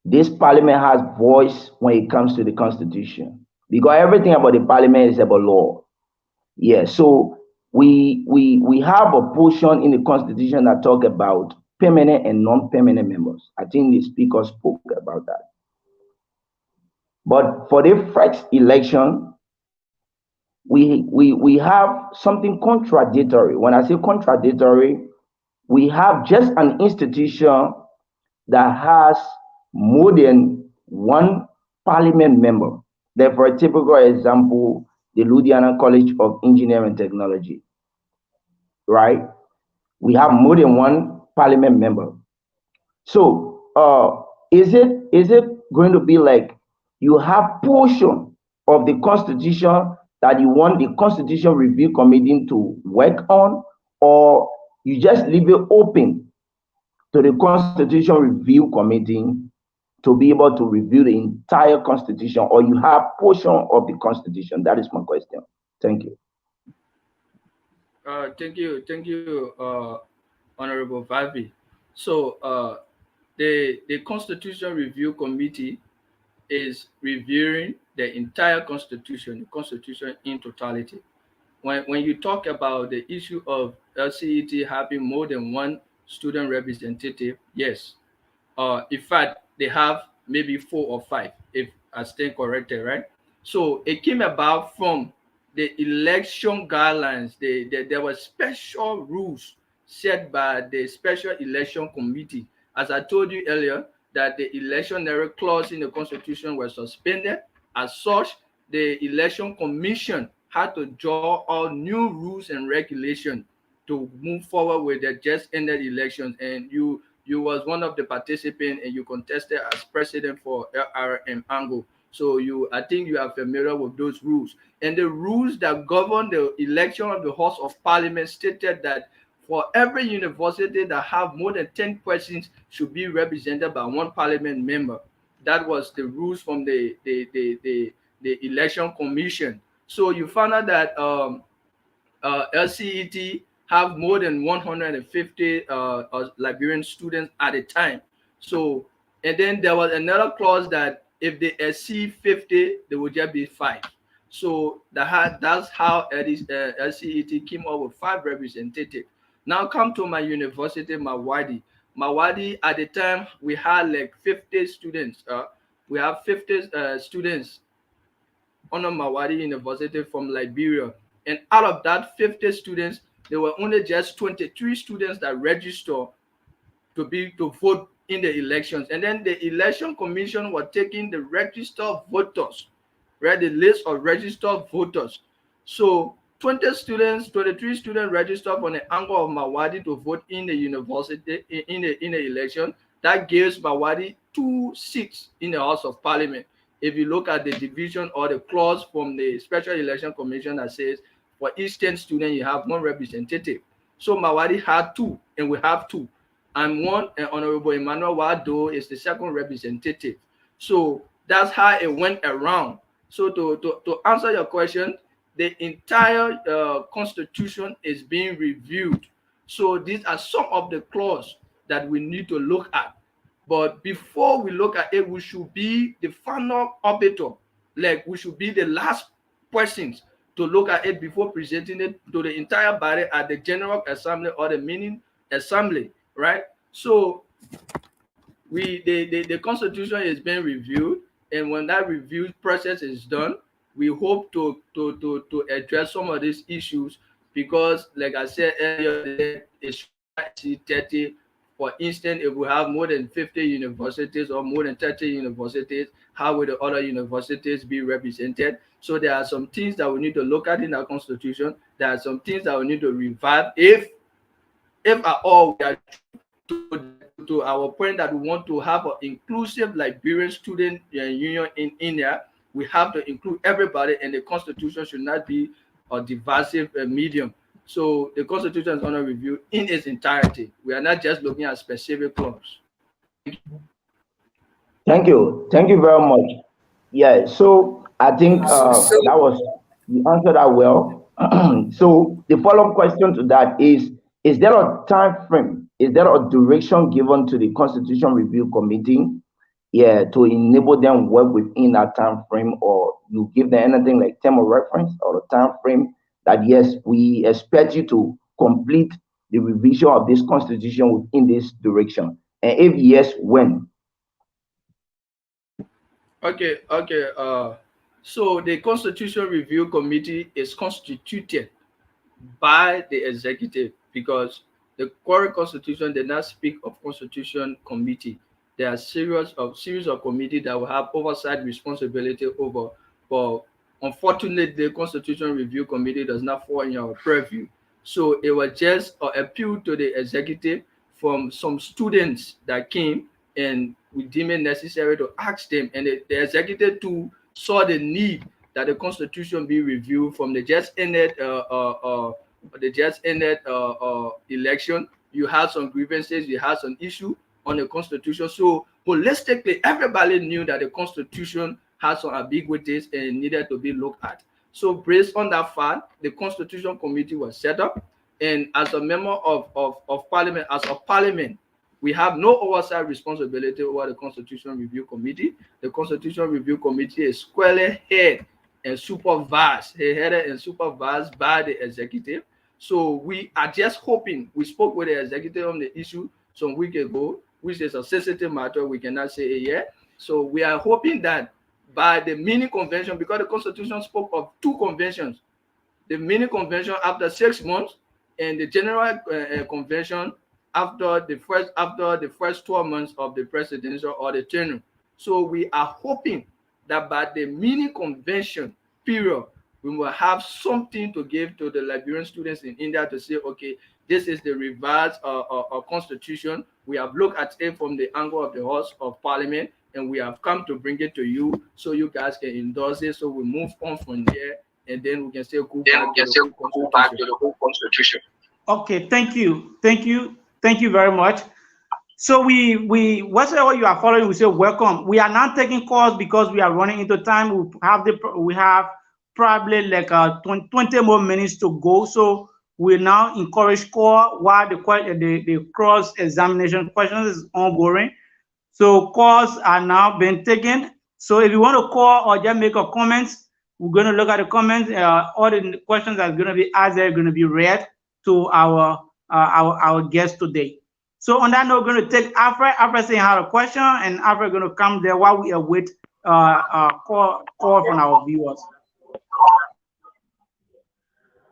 this Parliament has voice when it comes to the Constitution, because everything about the Parliament is about law. Yeah, so we have a portion in the Constitution that talk about permanent and non-permanent members. I think the speaker spoke about that. But for the first election, we have something contradictory. When I say contradictory, we have just an institution that has more than one parliament member. Like for a typical example, the Louisiana College of Engineering and Technology, right? We have more than one parliament member. So is it going to be like you have portion of the constitution that you want the constitution review committee to work on, or you just leave it open to the constitution review committee to be able to review the entire constitution, or you have portion of the constitution? That is my question. Thank you. Thank you, Honorable Vavi. So, the Constitution Review Committee is reviewing the entire Constitution, the Constitution in totality. When you talk about the issue of LCET having more than one student representative, yes, in fact, they have maybe 4 or 5, if I stand corrected, right? So it came about from the election guidelines. There were special rules set by the Special Election Committee. As I told you earlier, that the electionary clause in the Constitution was suspended. As such, the Election Commission had to draw out new rules and regulations to move forward with the just ended elections. And you was one of the participants and you contested as president for LRM Angle. So I think you are familiar with those rules. And the rules that govern the election of the House of Parliament stated that for every university that have more than 10 persons should be represented by one parliament member. That was the rules from the election commission. So you found out that LCET have more than 150 Liberian students at a time. So, and then there was another clause that if they exceed 50, they would just be 5. So that's how LCET came up with 5 representatives. Now come to my university, Mawadi. Mawadi, at the time, we had like 50 students. We have 50 students on Mawadi University from Liberia. And out of that 50 students, there were only just 23 students that registered to vote in the elections. And then the election commission was taking the registered voters, right? The list of registered voters. So 20 students, 23 students registered from the angle of Mawadi to vote in the university in the election. That gives Mawadi 2 seats in the House of Parliament. If you look at the division or the clause from the Special Election Commission that says for each 10 students you have 1 representative. So Mawadi had 2 and we have 2. And one, Honorable Emmanuel Wado, is the second representative. So that's how it went around. So to answer your question, the entire constitution is being reviewed. So these are some of the clauses that we need to look at. But before we look at it, we should be the final arbiter. Like we should be the last persons to look at it before presenting it to the entire body at the General Assembly or the mini assembly, right? So the constitution is being reviewed, and when that review process is done, we hope to address some of these issues, because like I said earlier, it's 30. For instance, if we have more than 50 universities or more than 30 universities, how will the other universities be represented? So there are some things that we need to look at in our constitution. There are some things that we need to revive if at all we are to our point that we want to have an inclusive Liberian student union in India. we have to include everybody, and the constitution should not be a divisive medium. So the constitution is under review in its entirety. We are not just looking at specific clause. Thank you. Thank you very much. Yeah, so I think that was, you answered that well. So the follow-up question to that is there a time frame? Is there a duration given to the Constitution Review Committee, yeah, to enable them work within that time frame, or you give them anything like term of reference or a time frame that yes, we expect you to complete the revision of this constitution within this direction? And if yes, when? Okay, okay. So the Constitution Review Committee is constituted by the executive, because the current constitution did not speak of constitution committee. There are series of committee that will have oversight responsibility over, but unfortunately the Constitution Review Committee does not fall in our purview. So it was just an appeal to the executive from some students that came, and we deem it necessary to ask them, and the executive too saw the need that the constitution be reviewed from the just ended election. You had some grievances, you had some issue on the constitution. So holistically, everybody knew that the constitution had some ambiguities and needed to be looked at. So based on that fact, the Constitution Committee was set up, and as a member of Parliament, as a Parliament, we have no oversight responsibility over the Constitution Review Committee. The Constitution Review Committee is squarely headed and supervised by the executive. So we are just hoping, we spoke with the executive on the issue some week ago, which is a sensitive matter, we cannot say it yet. So we are hoping that by the mini convention, because the Constitution spoke of 2 conventions, the mini convention after 6 months, and the general convention after the first 12 months of the presidential or the tenure. So we are hoping that by the mini convention period, we will have something to give to the Liberian students in India to say, okay, this is the revised constitution. We have looked at it from the angle of the House of Parliament, and we have come to bring it to you so you guys can endorse it. So we move on from there, and then we can say go back to the whole constitution. Okay, thank you, thank you very much. So we whatever you are following, we say welcome. We are not taking calls because we are running into time. We have probably like 20 more minutes to go. So we now encourage call while the cross examination questions is ongoing. So calls are now being taken. So if you want to call or just make a comment, we're going to look at the comments. All the questions that are going to be asked are going to be read to our guest today. So on that note, we're going to take Alfred. Alfred saying had a question, and Alfred going to come there while we await call from our viewers.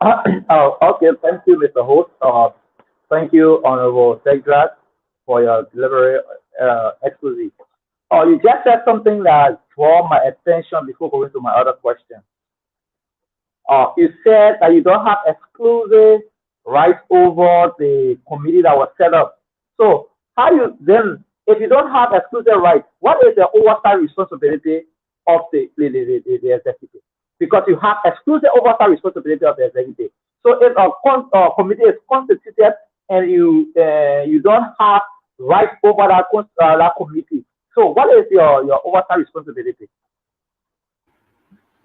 Okay, thank you, Mr. Host. Thank you, Honorable Tegrat, for your delivery expose. You just said something that drew my attention before going to my other question. You said that you don't have exclusive rights over the committee that was set up. So how you then, if you don't have exclusive rights, what is the oversight responsibility of the executive? Because you have exclusive oversight responsibility of the executive. So if a committee is constituted and you don't have rights over that committee, so what is your oversight responsibility?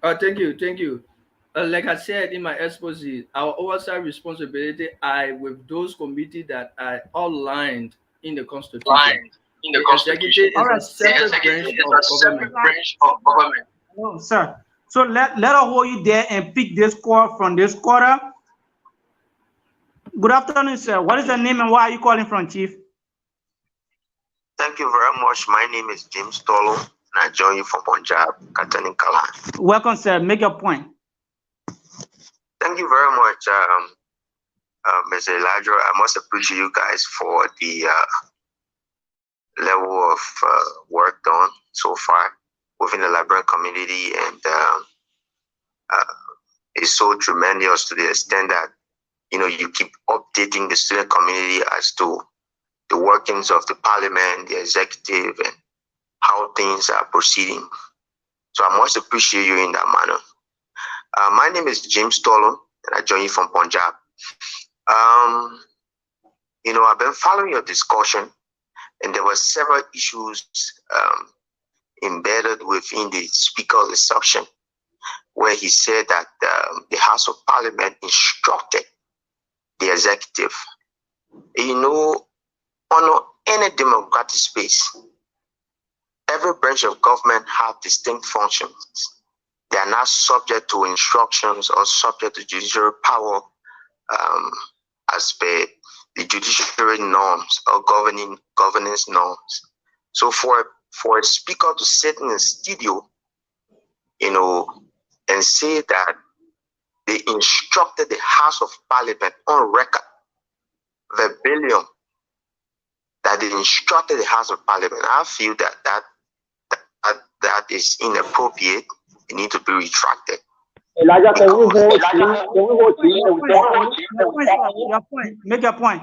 Thank you. Like I said in my expose, our oversight responsibility are with those committees that are outlined in the Constitution. The executive is a separate branch of government. Oh, sir. So let us hold you there and pick this call from this quarter. Good afternoon, sir. What is your name and where are you calling from, Chief? Thank you very much. My name is James Tolo, and I join you from Punjab, Katanin Kalan. Welcome, sir. Make your point. Thank you very much, Mr. Elijah. I must appreciate you guys for the level of work done so far within the Liberian community, and it's so tremendous to the extent that you keep updating the student community as to the workings of the parliament, the executive, and how things are proceeding. So I must appreciate you in that manner. My name is James Tolon, and I join you from Punjab. I've been following your discussion, and there were several issues embedded within the speaker's reception, where he said that the House of Parliament instructed the executive. On any democratic space, every branch of government have distinct functions. They are not subject to instructions or subject to judicial power as per the judiciary norms or governance norms. So for a speaker to sit in a studio, and say that they instructed the House of Parliament on record, verbatim, that they instructed the House of Parliament, I feel that is inappropriate. It needs to be retracted. Elijah, can we hold you? Your point. Make your point.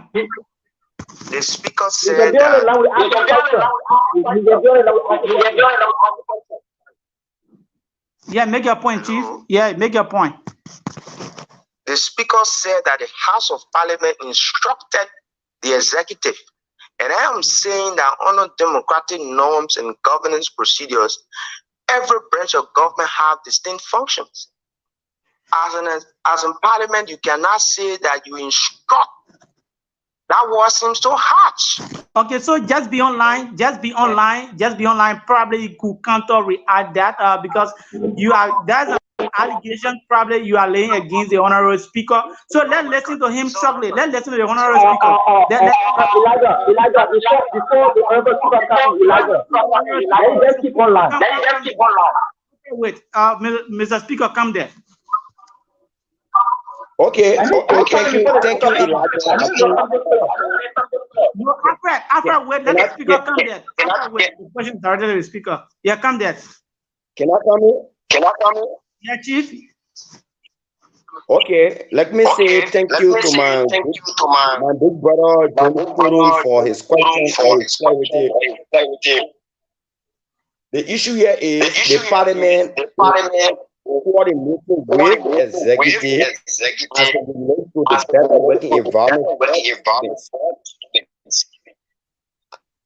The speaker said that. Yeah, make your point, Chief. Yeah, make your point. The speaker said that the House of Parliament instructed the executive. And I am saying that under democratic norms and governance procedures, every branch of government have distinct functions. As in Parliament, you cannot say that you instruct. That word seems too harsh. Okay, so just be online. Probably you could counter react that because that's an allegation probably you are laying against the honorable speaker. So let's listen to him shortly. Let's listen to the honorable speaker. Elijah, before the honorable speaker comes, Elijah, let's keep online. Wait, Mr. Speaker, come there. Okay, thank you, Elijah. No, after wait, let the speaker come there. After wait, the question directed to the speaker. Yeah, come there. Can I come in? Yeah, Chief. Okay, let me say thank you to my big brother John for his question and his clarity. The issue here is the Parliament coordinating with executive as it relates to the better working environment.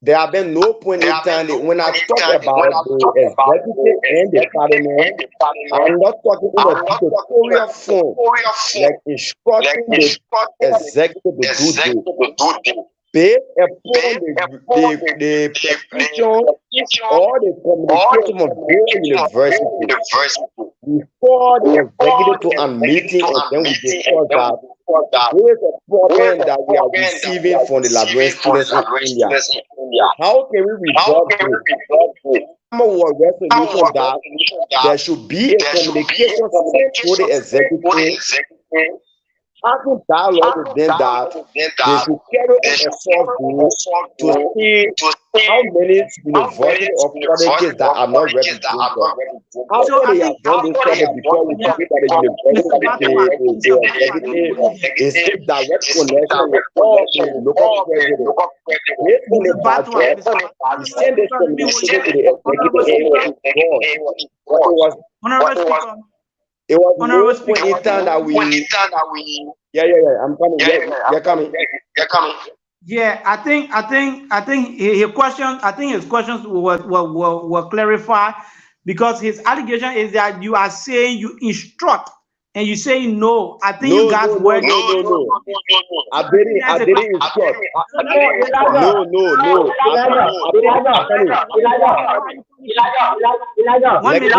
There have been no point in time that when I talk about the executive and the Parliament, I'm not talking in a dictatorial form, like instructing the executive to do this. Based upon the petition or the communication of the university, we call the executive to a meeting and then we discuss that there is a problem that we are receiving from the Liberian students in India. How can we resolve this? Number one resolution that there should be a communication to the executive, having dialogue with them that they should carry on a soft to see how many university of colleges that are not represented. After they have done this study before we believe that the executive is in direct connection with all the local presidents. Based on the budget, we send this communication to the executive. It was no point in time that we. Yeah. I'm coming. You're coming. Yeah, I think his questions. I think his questions were clarified because his allegation is that you are saying you instruct and you say no. I think you guys were no. I didn't instruct. No. Elijah. 1 minute.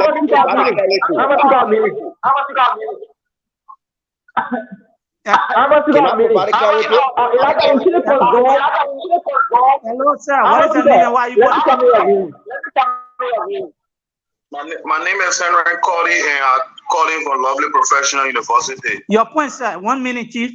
Hello, sir. What is your name and why you want? My name is Henry Cody, and I'm calling from Lovely Professional University. Your point, sir. 1 minute, Chief.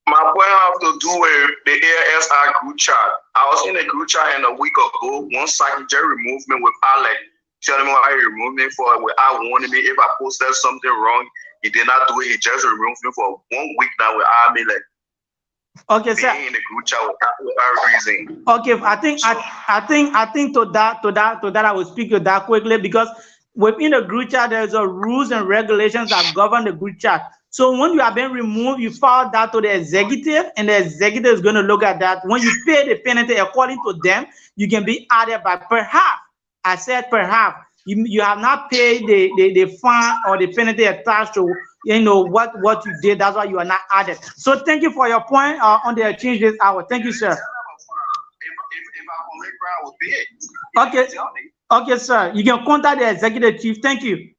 My point have to do with the ALSI group chat. I was in a group chat a week ago. One second, Jerry removed me with Alec, telling me why he removed me for without warning me if I posted something wrong. He did not do it. He just removed me for 1 week now with Alec. Okay, sir. being in the group chat without reason. Okay, I think to that I will speak to that quickly because within the group chat there's a rules and regulations that govern the group chat. So when you have been removed, you file that to the executive, and the executive is going to look at that. When you pay the penalty according to them, you can be added by perhaps. I said perhaps you have not paid the fine or the penalty attached to what you did. That's why you are not added. So thank you for your point on the exchange this hour. Thank you, sir. If I commit crime, I would pay it. Okay. Okay, sir. You can contact the executive chief. Thank you.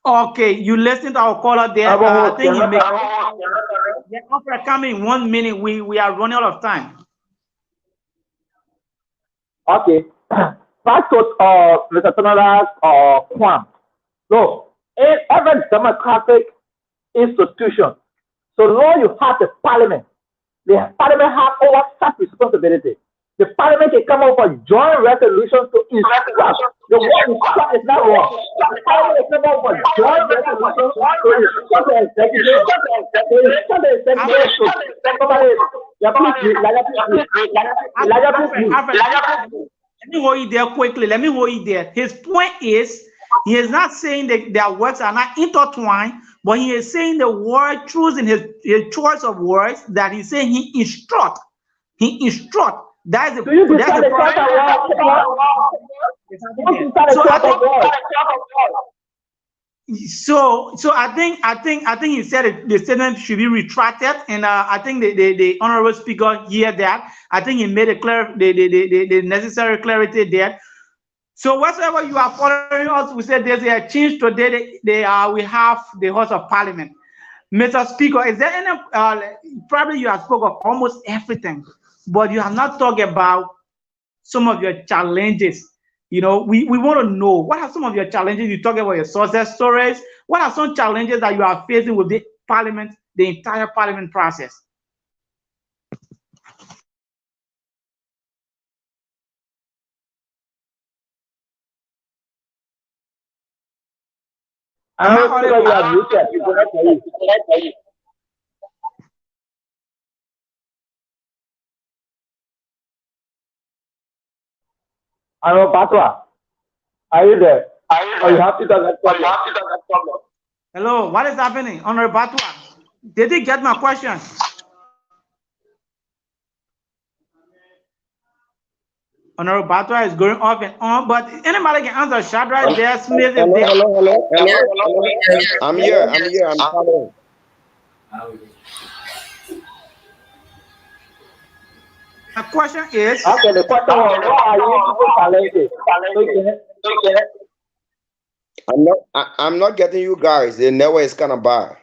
Okay, you listen to our caller there. I think he makes. Yeah, after coming 1 minute, we are running out of time. Okay. Back to Mr. Tonala's point. No, in every democratic institution, so long you have the parliament have oversight responsibility. The parliament can come up with joint resolutions to instruct. The word instruct is not wrong. The parliament can come up with joint resolutions to instruct the executive. Let me hold you there quickly. Let me hold you there. His point is, he is not saying that their words are not intertwined, but he is saying the word choosing his choice of words that he's saying he instruct. He instruct. That's the problem. So I think he said the statement should be retracted, and I think the honorable speaker hear that. I think he made the necessary clarity there. So whatsoever you are following us, we said there's a change today. We have the House of Parliament. Mr. Speaker, is there any? Probably you have spoken of almost everything, but you have not talked about some of your challenges. We want to know what are some of your challenges. You talk about your success stories. What are some challenges that you are facing with the Parliament, the entire Parliament process? I don't know you are muted. Hello, Patwa. Are you there? Are you happy that problem? Hello, what is happening? Honorable Batwa, did you get my question? Honorable Batwa is going off and on, but anybody can answer. Shadrach, there, Smith, hello. I'm here. I'm following. The question is. Okay, the question was, what are you people challenges? I'm not getting you guys. The network is kind of bad.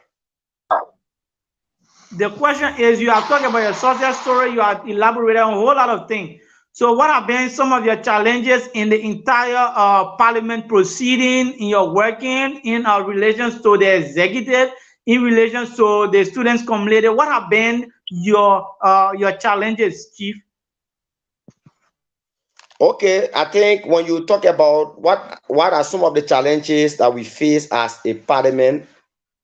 The question is, you are talking about your success story. You are elaborating on a whole lot of things. So what have been some of your challenges in the entire Parliament proceeding, in your working, in relations to the executive, in relations to the students' community? What have been your challenges, Chief? Okay, I think when you talk about what are some of the challenges that we face as a Parliament,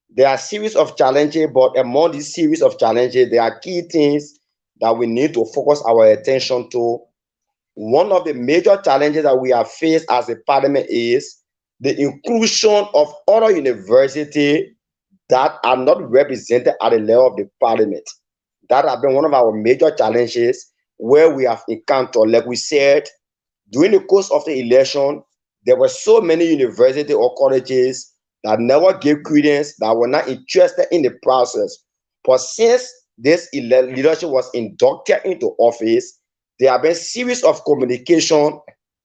there are a series of challenges, but among these series of challenges, there are key things that we need to focus our attention to. One of the major challenges that we have faced as a Parliament is the inclusion of other universities that are not represented at the level of the Parliament. That has been one of our major challenges where we have encountered, like we said, during the course of the election, there were so many universities or colleges that never gave credence, that were not interested in the process. But since this leadership was inducted into office, there have been a series of communication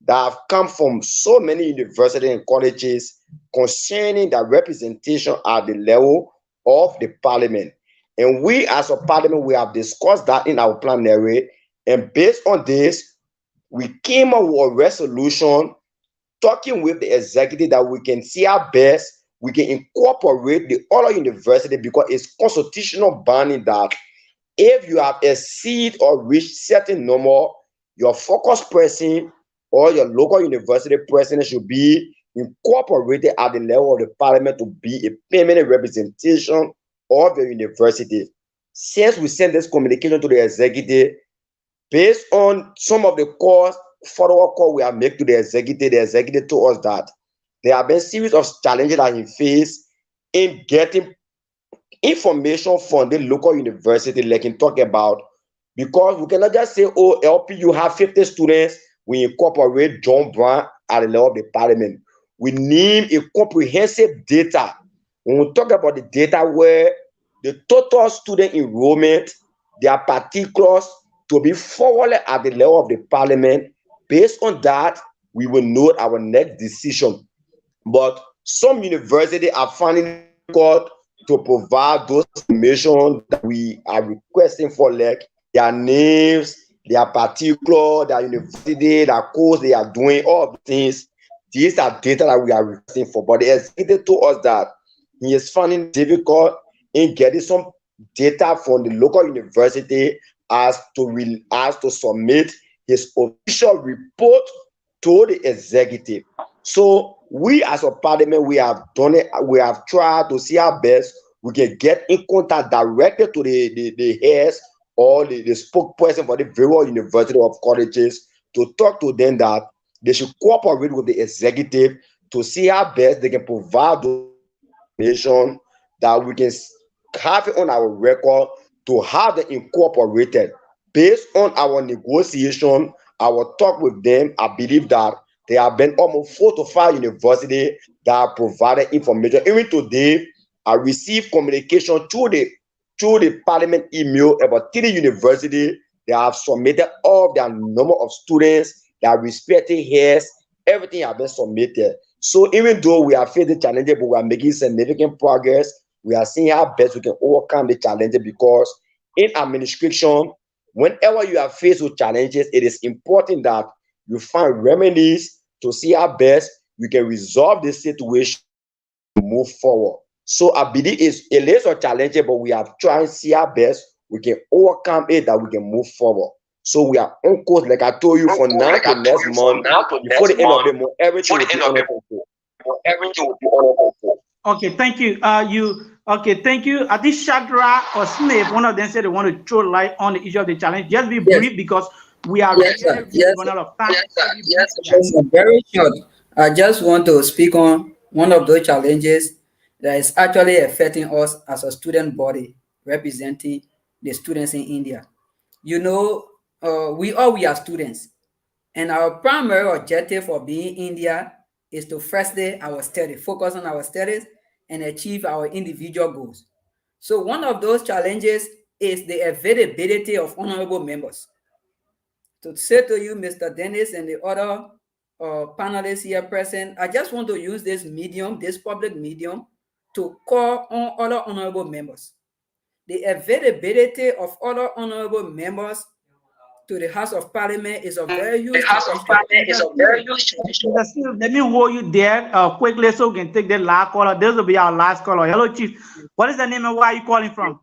that have come from so many universities and colleges concerning the representation at the level of the Parliament. And we as a Parliament, we have discussed that in our plenary, and based on this, we came up with a resolution talking with the executive that we can see our best, we can incorporate the other university, because it's constitutional binding that if you have exceed or reach certain number, your focus person or your local university president should be incorporated at the level of the Parliament to be a permanent representation of the university. Since we send this communication to the executive, based on some of the calls, follow-up call we have made to the executive told us that there have been series of challenges that he faced in getting information from the local university, like in talk about, because we cannot just say, oh, LPU have 50 students, we incorporate John Brown at the level of the parliament. We need a comprehensive data. When we talk about the data where the total student enrollment, their particulars to be forwarded at the level of the parliament, based on that, we will know our next decision. But some universities are finding it difficult to provide those information that we are requesting for, like their names, their particular, their university, their course they are doing, all of the things. These are data that we are requesting for. But the executive told us that he is finding it difficult in getting some data from the local university as to submit his official report to the executive. So we as a parliament, we have done it, we have tried to see our best. We can get in contact directly to the heads or the spokesperson for the various university of colleges to talk to them that they should cooperate with the executive to see how best they can provide those information that we can have it on our record to have it incorporated. Based on our negotiation, our talk with them, I believe that there have been almost 4 to 5 universities that have provided information. Even today, I received communication through the parliament email about 3 universities that have submitted all of their number of students, their respective heads, everything has been submitted. So even though we are facing challenges, but we are making significant progress, we are seeing how best we can overcome the challenges, because in administration, whenever you are faced with challenges, it is important that you find remedies to see how best we can resolve this situation and move forward. So I believe it is a challenge, but we have tried to see our best we can overcome it, that we can move forward. So we are on course, like I told you, from now to next month, before the end of the month, everything will be under control. Okay, thank you. Thank you. I think Shadra or Smith, one of them said they want to throw light on the issue of the challenge. Just be Yes. brief because we are Yes, sir. really Yes, running sir. out of time. Yes, sir. Very short. I just want to speak on one of those challenges that is actually affecting us as a student body representing the students in India. You know, we are students, and our primary objective for being India is to firstly our study, focus on our studies, and achieve our individual goals. So one of those challenges is the availability of honorable members. To say to you, Mr. Dennis, and the other panelists here present, I just want to use this medium, this public medium, to call on other honorable members. The availability of other honorable members to the House of Parliament is a very huge Let me hold you there quickly so we can take the last caller. This will be our last caller. Hello, Chief. What is the name and where are you calling from?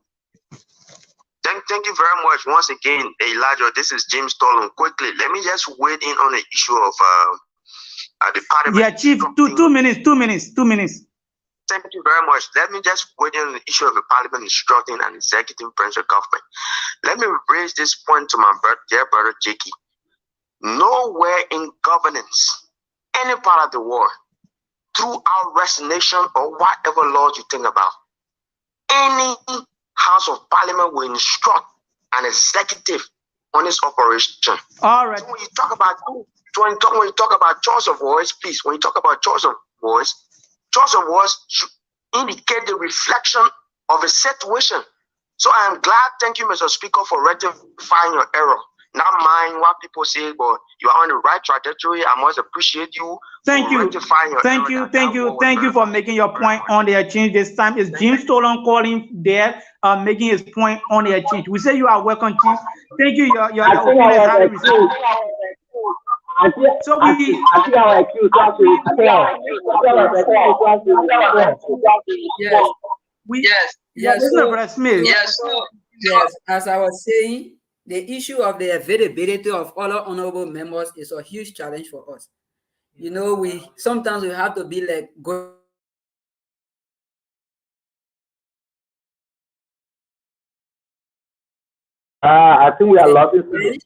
Thank you very much once again, Elijah. This is James Tolan. Quickly, let me just wade in on the issue of the parliament. Yeah, Chief, two minutes. Thank you very much. Let me just wade in on the issue of the parliament instructing an executive branch of government. Let me raise this point to my dear brother Jakey. Nowhere in governance, any part of the world, through our resignation or whatever laws you think about, any House of Parliament will instruct an executive on its operation. All right. So when you talk about choice of voice, please, when you talk about choice of voice should indicate the reflection of a situation. So I am glad, thank you, Mr. Speaker, for rectifying your error. Not mind what people say, but you are on the right trajectory. I must appreciate you. Thank you for making your point on the exchange. This time is James Tolan calling there, making his point on the exchange. We say you are welcome, Chief. Thank you. Your opinion is highly received. So yes, as I was saying, the issue of the availability of other honorable members is a huge challenge for us. You know, we sometimes have to be like go I think we are The losing signal. challenge-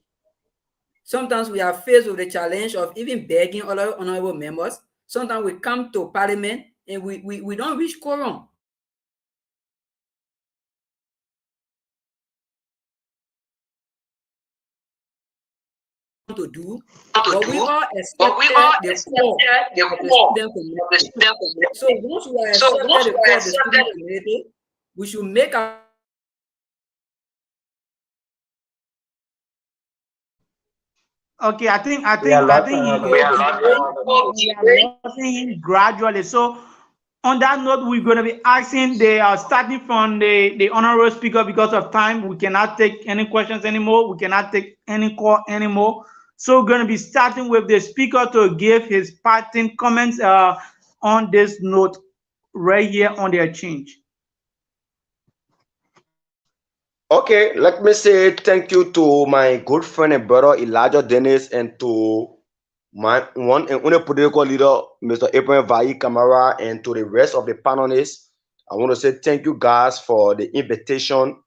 Sometimes we are faced with the challenge of even begging other honorable members. Sometimes we come to parliament and we don't reach quorum. To do, but we all accepted the call of the student community. So once we are accepted the call of the student community, we should make our Okay, I think We are losing he another. we are losing him gradually. So on that note, we're going to be asking starting from the honorable speaker. Because of time, we cannot take any questions anymore. We cannot take any call anymore. So we're going to be starting with the speaker to give his parting comments on this note right here on the exchange. Okay, let me say thank you to my good friend and brother Elijah Dennis, and to my one and only political leader, Mr. Abraham Vai Kamara, and to the rest of the panelists. I want to say thank you guys for the invitation.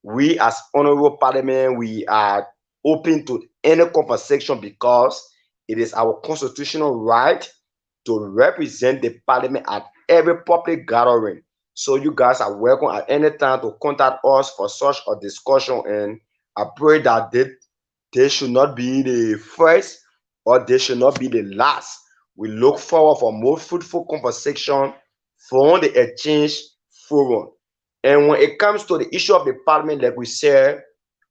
We as Honorable Parliament, we are open to any conversation because it is our constitutional right to represent the Parliament at every public gathering. So you guys are welcome at any time to contact us for such a discussion, and I pray that they should not be the first or they should not be the last. We look forward for more fruitful conversation from the exchange forum. And when it comes to the issue of the parliament, like we said,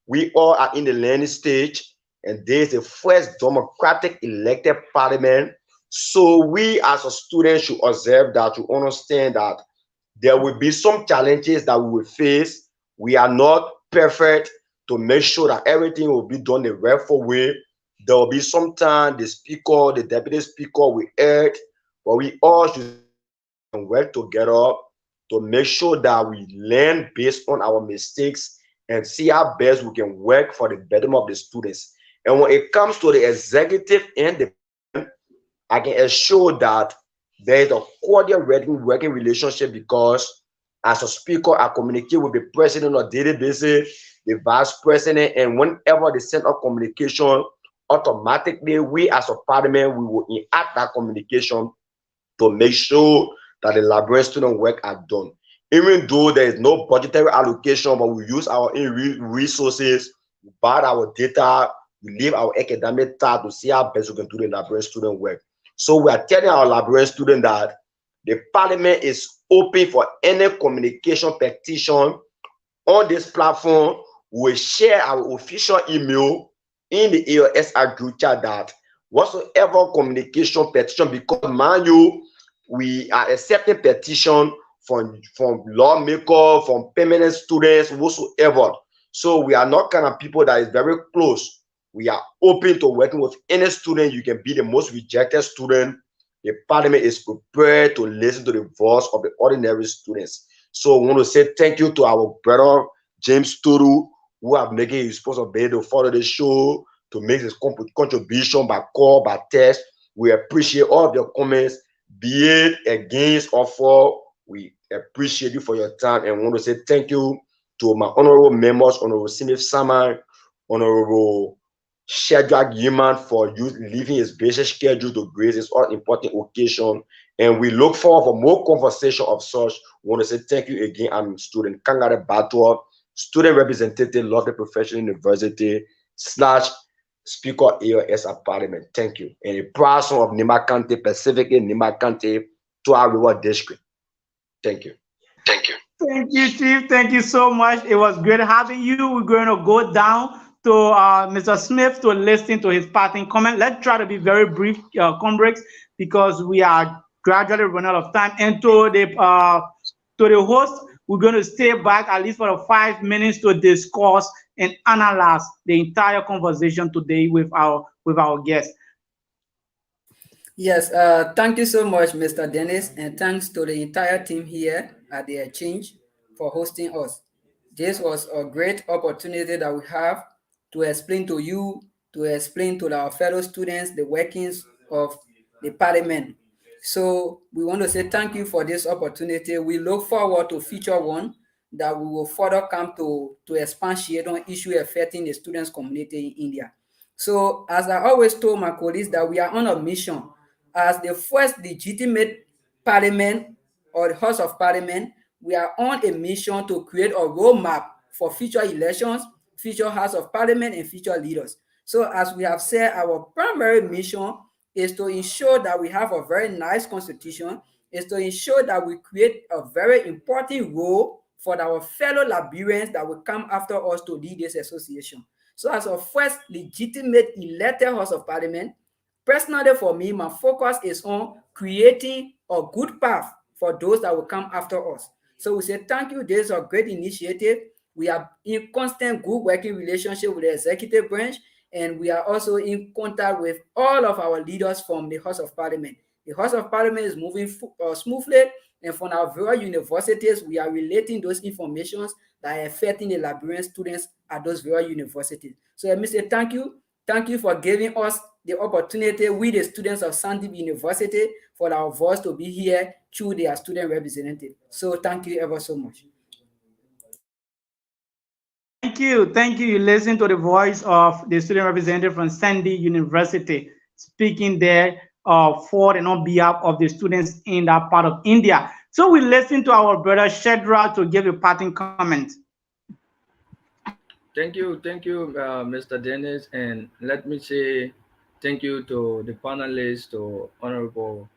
we all are in the learning stage, and there is the first democratic elected parliament. So we as a student should observe that, to understand that there will be some challenges that we will face. We are not perfect. To make sure that everything will be done the rightful way, there will be sometimes the speaker, the deputy speaker will err, but we all should work together to make sure that we learn based on our mistakes and see how best we can work for the betterment of the students. And when it comes to the executive and the, I can assure that there is a cordial working relationship, because as a speaker, I communicate with the president on a daily basis, the vice president, and whenever they send out communication, automatically we as a parliament, we will enact that communication to make sure that the library student work are done. Even though there is no budgetary allocation, but we use our own resources, we buy our data, we leave our academic task to see how best we can do the library student work. So we are telling our library student that the parliament is open for any communication petition on this platform. We share our official email in the ALSI group chat that whatsoever communication petition, because mind you, we are accepting petition from lawmakers, from permanent students, whatsoever. So we are not kind of people that is very close. We are open to working with any student. You can be the most rejected student. The parliament is prepared to listen to the voice of the ordinary students. So I want to say thank you to our brother James Turu, who have making his responsibility to follow the show, to make his contribution by call, by text. We appreciate all of your comments, be it against or for. We appreciate you for your time, and want to say thank you to my honorable members, Honorable Simif Saman, Honorable Shadrach Yiman, for you leaving his busy schedule to grace this all important occasion. And we look forward for more conversation of such. We want to say thank you again. I'm student Kangare Batwa, student representative, Lovely Professional University / Speaker ALSI Parliament. Thank you. And a proud son of Nima County, Pacific in Nima County, to our River District. Thank you. Thank you. Thank you, Chief. Thank you so much. It was great having you. We're going to go down to Mr. Smith to listen to his parting comment. Let's try to be very brief, comrades, because we are gradually running out of time. And to the host, we're going to stay back at least for 5 minutes to discuss and analyze the entire conversation today with our guests. Yes, thank you so much, Mr. Dennis, and thanks to the entire team here at the Exchange for hosting us. This was a great opportunity that we have to explain to you, to explain to our fellow students the workings of the Parliament. So we want to say thank you for this opportunity. We look forward to future one. that we will further come to expatiate on issues affecting the students community in India. So as I always told my colleagues that we are on a mission as the first legitimate parliament or the House of Parliament. We are on a mission to create a roadmap for future elections, future House of Parliament, and future leaders. So as we have said, our primary mission is to ensure that we have a very nice constitution, is to ensure that we create a very important role for our fellow Liberians that will come after us to lead this association. So as a first legitimate elected House of Parliament, personally for me, my focus is on creating a good path for those that will come after us. So we say thank you. This is a great initiative. We are in constant good working relationship with the executive branch, and we are also in contact with all of our leaders from the House of Parliament. The House of Parliament is moving smoothly, and from our various universities, we are relating those informations that are affecting the Liberian students at those various universities. So let me say thank you. Thank you for giving us the opportunity, we the students of Sandeep University, for our voice to be here through their student representative. So thank you ever so much. Thank you. Thank you. You listen to the voice of the student representative from Sandy University speaking there for and on behalf of the students in that part of India. So we listen to our brother Shedra to give a parting comment. Thank you, Mr. Dennis, and let me say thank you to the panelists, to Honorable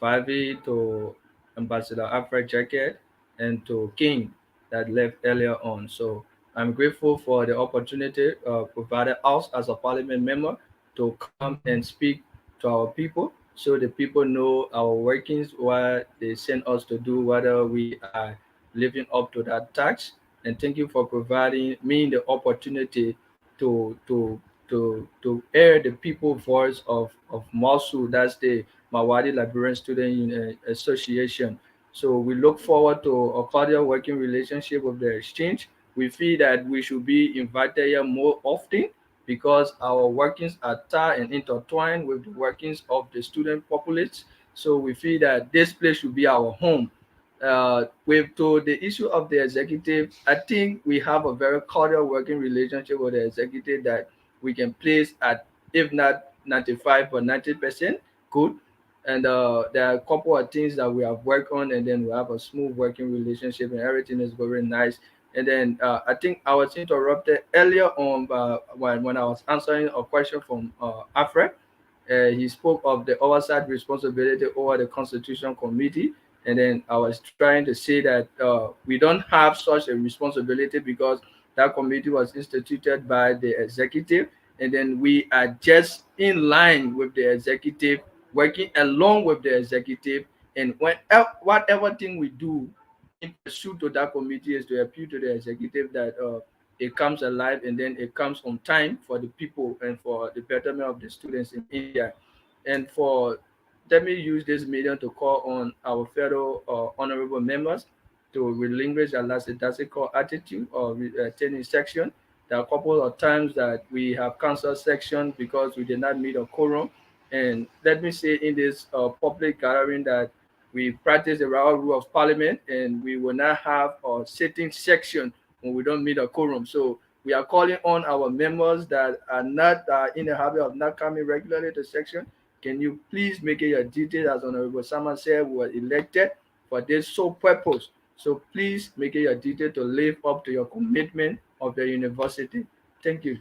Favi, to Ambassador Afra Jacket, and to King that left earlier on. So I'm grateful for the opportunity provided us as a parliament member to come and speak to our people so the people know our workings, what they send us to do, whether we are living up to that task. And thank you for providing me the opportunity to air the people voice of MASU, that's the Mawadi Liberian Student Association. So we look forward to a cordial working relationship with the exchange. We feel that we should be invited here more often because our workings are tied and intertwined with the workings of the student populace. So we feel that this place should be our home. With to the issue of the executive, I think we have a very cordial working relationship with the executive that we can place at, if not 95 or 90% good. And there are a couple of things that we have worked on, and then we have a smooth working relationship, and everything is very nice. And then I think I was interrupted earlier on when I was answering a question from Afrek. He spoke of the oversight responsibility over the Constitution Committee. And then I was trying to say that we don't have such a responsibility because that committee was instituted by the executive. And then we are just in line with the executive, working along with the executive. And whatever thing we do in pursuit to that committee is to appeal to the executive that it comes alive and then it comes on time for the people and for the betterment of the students in India. And for let me use this medium to call on our fellow honorable members to relinquish their lackadaisical attitude or attending section. There are a couple of times that we have canceled section because we did not meet a quorum. And let me say in this public gathering that we practice the royal rule of parliament and we will not have a sitting section when we don't meet a quorum. So we are calling on our members that are not in the habit of not coming regularly to section. Can you please make it your duty, as Honorable Sama said, we were elected for this sole purpose. So please make it your duty to live up to your commitment of the university. Thank you.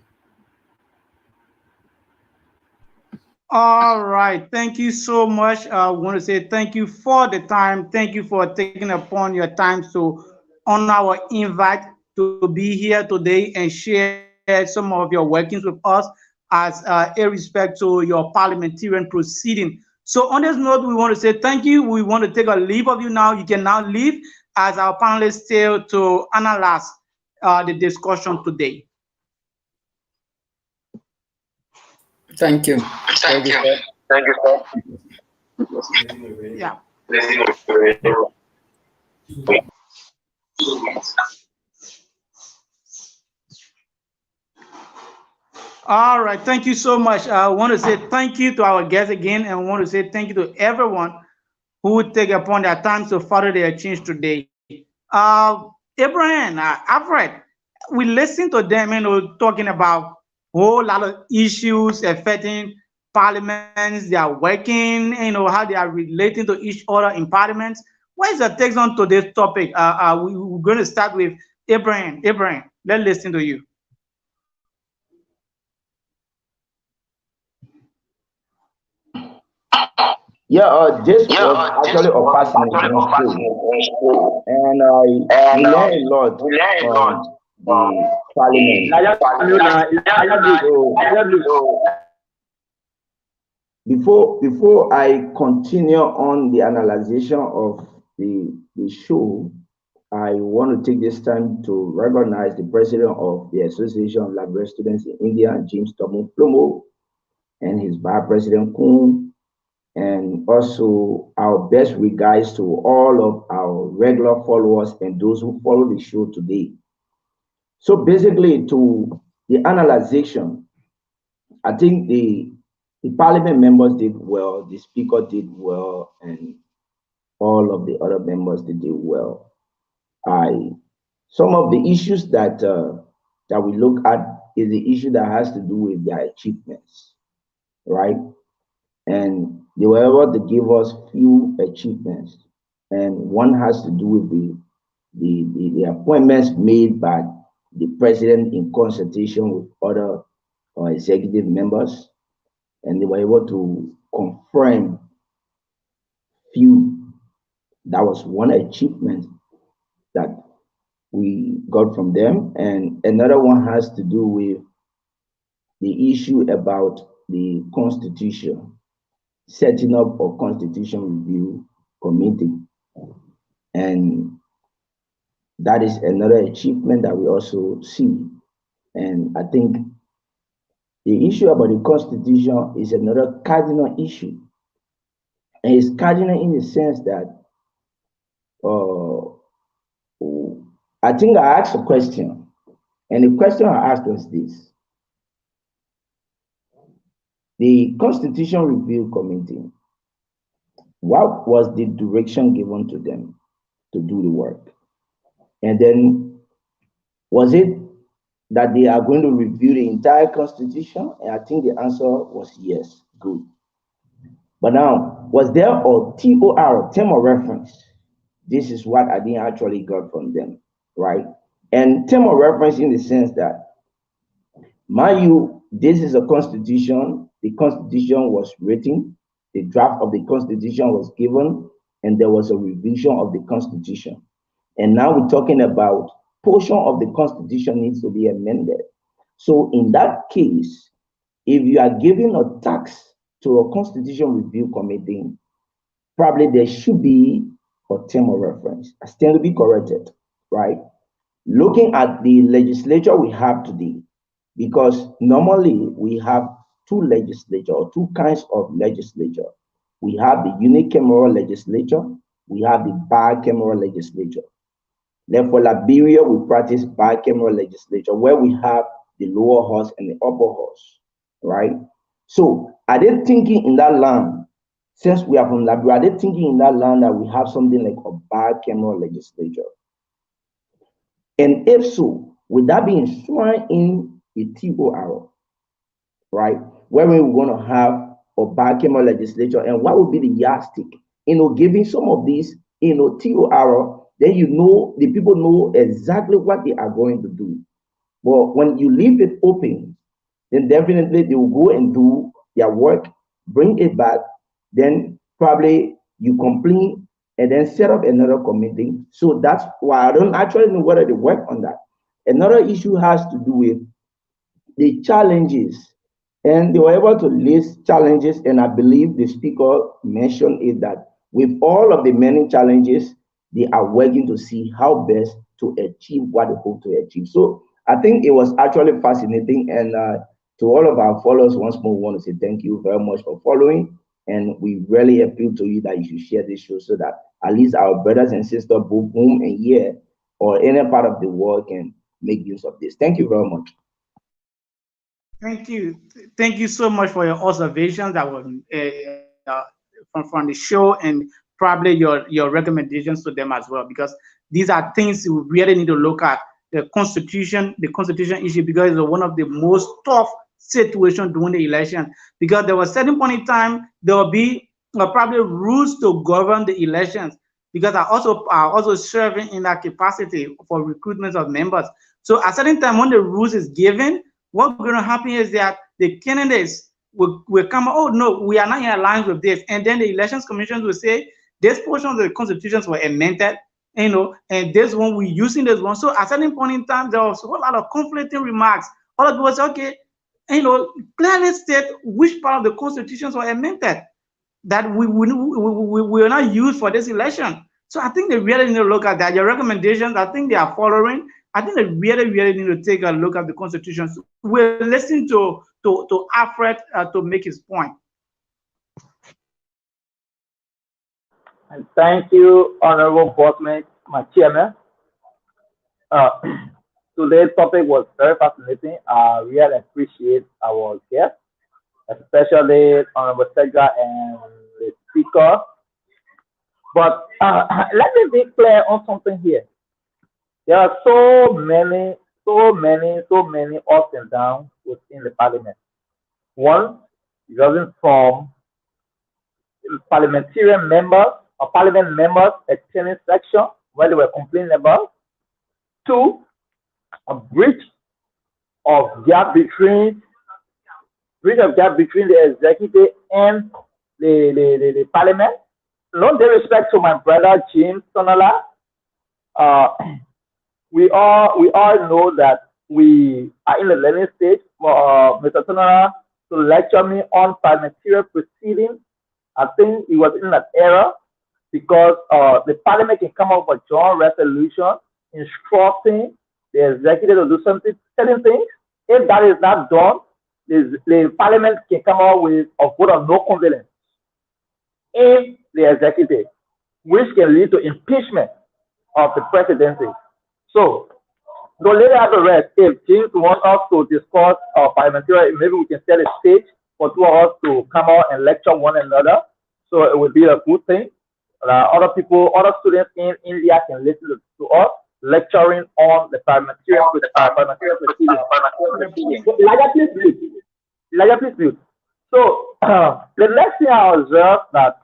All right. Thank you so much. I want to say thank you for the time. Thank you for taking upon your time to on our invite to be here today and share some of your workings with us as a respect to your parliamentarian proceeding. So on this note, we want to say thank you. We want to take a leave of you now. You can now leave as our panelists still to analyze the discussion today. Thank you. Thank you. Thank you, sir. Yeah. All right. Thank you so much. I want to say thank you to our guests again, and I want to say thank you to everyone who would take upon their time to follow the exchange today. Abraham, Alfred, we listen to them, talking about whole lot of issues affecting parliaments. They are working, how they are relating to each other in parliaments. What is your take on today's topic? We're going to start with Abraham. Abraham, let's listen to you. Yeah, this was actually a fascinating show, and we learned a lot from the parliament. So before I continue on the analysis of the show, I want to take this time to recognize the president of the Association of Library Students in India, James Tomo Plomo, and his vice president Kun, and also our best regards to all of our regular followers and those who follow the show today. So basically, to the analysis, I think the parliament members did well, the speaker did well, and all of the other members did well. I Some of the issues that we look at is the issue that has to do with their achievements, right? And they were able to give us few achievements, and one has to do with the appointments made by the president in consultation with other executive members, and they were able to confirm few. That was one achievement that we got from them, and another one has to do with the issue about the constitution, setting up a constitution review committee, and that is another achievement that we also see. And I think the issue about the constitution is another cardinal issue, and it's cardinal in the sense that uh, I think I asked a question, and the question I asked was this: the Constitution Review Committee, what was the direction given to them to do the work? And then, was it that they are going to review the entire Constitution? And I think the answer was yes, good. But now, was there a TOR, term of reference? This is what I didn't actually got from them, right? And term of reference in the sense that, mind you, this is a constitution. The constitution was written, the draft of the constitution was given, and there was a revision of the constitution. And now we're talking about portion of the constitution needs to be amended. So in that case, if you are giving a tax to a constitution review committee, probably there should be a term of reference. I stand to be corrected, right? Looking at the legislature we have today, because normally we have two legislature or two kinds of legislature. We have the unicameral legislature, we have the bicameral legislature. Therefore, Liberia, we practice bicameral legislature where we have the lower house and the upper house, right? So are they thinking in that land, since we are from Liberia, are they thinking in that land that we have something like a bicameral legislature? And if so, would that be enshrined in the TOR, right? Where we're going to have a bicameral legislature, and what would be the yardstick? Giving some of these, TOR, then the people know exactly what they are going to do. But when you leave it open, then definitely they will go and do their work, bring it back, then probably you complain and then set up another committee. So that's why I don't actually know whether they work on that. Another issue has to do with the challenges, and they were able to list challenges, and I believe the speaker mentioned it, that with all of the many challenges, they are working to see how best to achieve what they hope to achieve. So I think it was actually fascinating, and to all of our followers, once more, we want to say thank you very much for following, and we really appeal to you that you should share this show so that at least our brothers and sisters both home and here or any part of the world can make use of this. Thank you very much. Thank you. Thank you so much for your observations that were from the show, and probably your recommendations to them as well, because these are things we really need to look at. The constitution issue, because it's one of the most tough situation during the election, because there was certain point in time there will be probably rules to govern the elections, because I also serving in that capacity for recruitment of members. So at certain time when the rules is given, what's going to happen is that the candidates will come, oh no, we are not in alliance with this, and then the elections commissions will say this portion of the constitutions were amended, and this one we using this one. So at certain point in time there was a whole lot of conflicting remarks. All of it was okay, clearly state which part of the constitutions were amended that we will not use for this election. So I think they really need to look at that. Your recommendations, I think they are following. I think they really, really need to take a look at the constitutions. We're listening to Alfred to make his point. And thank you, Honorable Bossman, my chairman. Uh, Today's topic was very fascinating. I really appreciate our guests, especially Honorable Segra and the speaker. But let me be clear on something here. There are so many ups and downs within the parliament. One, it doesn't from parliamentarian members or parliament members attending section where they were complaining about. Two, a breach of gap between the executive and the parliament. No disrespect to my brother James Sonola. We all know that we are in the learning stage for Mr. Sonola to lecture me on parliamentary proceedings. I think it was in that era because the parliament can come up with a joint resolution instructing the executive to do certain things. If that is not done, the parliament can come up with a vote of no confidence in the executive, which can lead to impeachment of the presidency. So, no later at the rest, if James wants us to discuss parliamentary, maybe we can set a stage for two of us to come out and lecture one another. So it would be a good thing. Other students in India can listen to us lecturing on the parliamentary proceedings. Elijah, please mute. So the next thing I observed that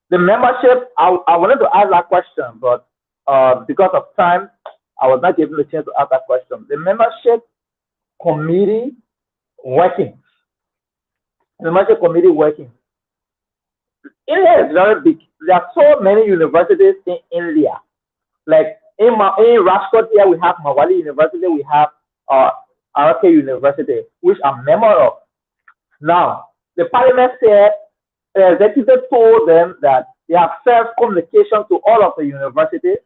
the membership, I wanted to ask that question, but because of time, I was not given the chance to ask that question. The membership committee working. India is very big. There are so many universities in India. Like in Rajkot here, we have Mawali University, we have RK University, which I'm member of. Now, the parliament said, the executive told them that they have sent communication to all of the universities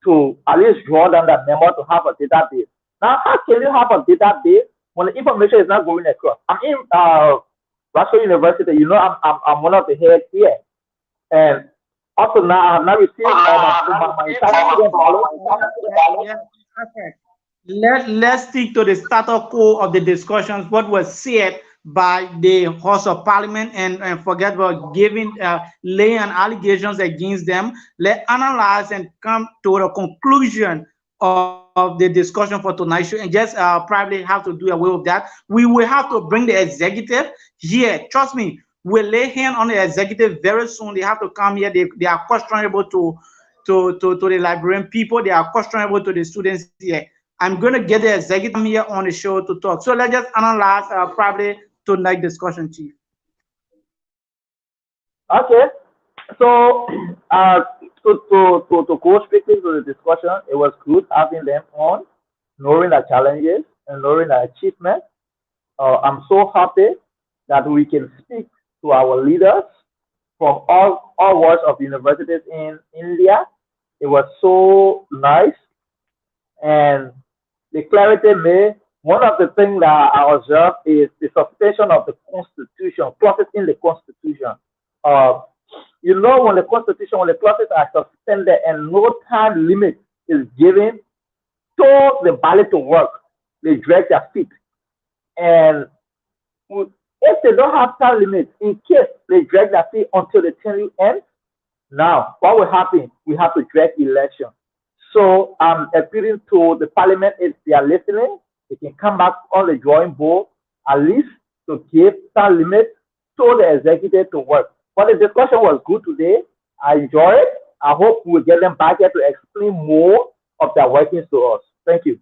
to at least draw down that member to have a database. Now, how can you have a database when the information is not going across? I'm in Rajkot University, I'm one of the heads here. And also now I have not received Let's stick to the status quo of the discussions, what was said by the House of Parliament, and forget about laying allegations against them. Let's analyze and come to a conclusion of the discussion for tonight's show, and just probably have to do away with that. We will have to bring the executive here. Trust me, we'll lay hand on the executive very soon. They have to come here. They are questionable to the librarian people. They are questionable to the students here. I'm going to get the executive here on the show to talk. So let's just analyze probably tonight discussion, Chief. Okay. So to go strictly to the discussion, it was good having them on, knowing the challenges and knowing the achievements. I'm so happy that we can speak to our leaders from all wards of universities in India. It was so nice, and the clarity made. One of the things that I observed is the suspension of the Constitution, clauses in the Constitution. When the clauses are suspended and no time limit is given to the ballot to work, they drag their feet. And if they don't have time limits, in case they drag their feet until the tenure ends, Now, what will happen? We have to drag election. So I'm appealing to the parliament if they are listening, they can come back on the drawing board at least to give some limit to the executive to work. But the discussion was good today. I enjoy it. I hope we will get them back here to explain more of their workings to us. Thank you.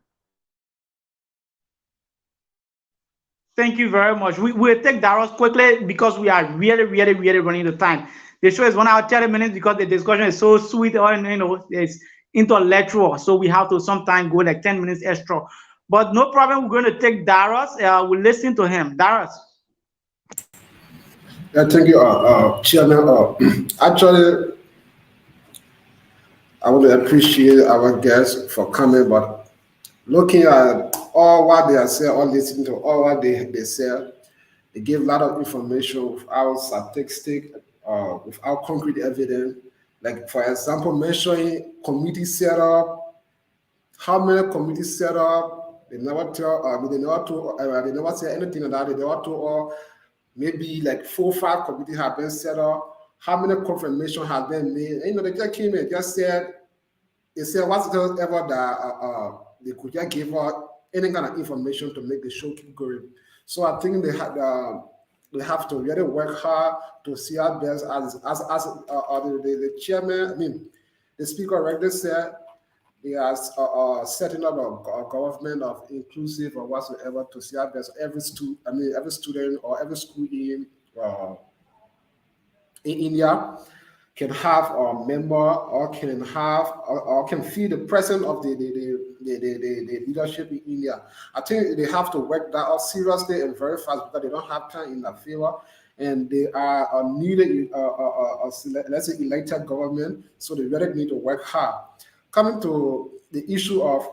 Thank you very much. We'll take Darius quickly because we are really running the time. The show is 1 hour 30 minutes because the discussion is so sweet, or it's intellectual. So we have to sometimes go like 10 minutes extra. But no problem. We're going to take Darius. We'll listen to him. Darius. Yeah, thank you, Chairman. Actually, I want to appreciate our guests for coming, but looking at all what they are saying, or listening to all what they say, they give a lot of information without statistic, without concrete evidence. Like, for example, mentioning committee setup, how many committees set up, they never tell, they never say anything about it. They never told, maybe like 4 or 5 committees have been set up, how many confirmation has been made. And, they just came and just said, they said whatsoever that they could just give out any kind of information to make the show keep going. So I think they have to really work hard to see our best as the chairman. I mean, the speaker already said they are setting up a government of inclusive or whatsoever to see our best. Every student or every school in India can have a member or can feel the presence of the leadership in India. I think they have to work that out seriously and very fast because they don't have time in their favor, and they are needed, let's say, elected government. So they really need to work hard. Coming to the issue of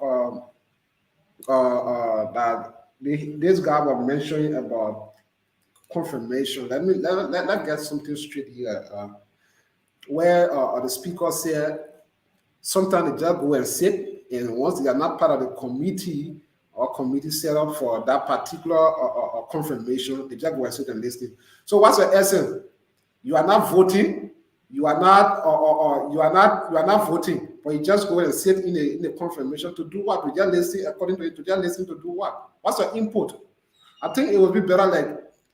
that this guy was mentioning about confirmation. Let get something straight here. Where the speaker said sometimes they just go and sit, and once they are not part of the committee or committee set up for that particular confirmation, they just go and sit and listen. So what's the essence? You are not voting, you are not voting, but you just go and sit in the confirmation to do what? To just listen, according to it, to just listen to do what? What's your input? I think it would be better like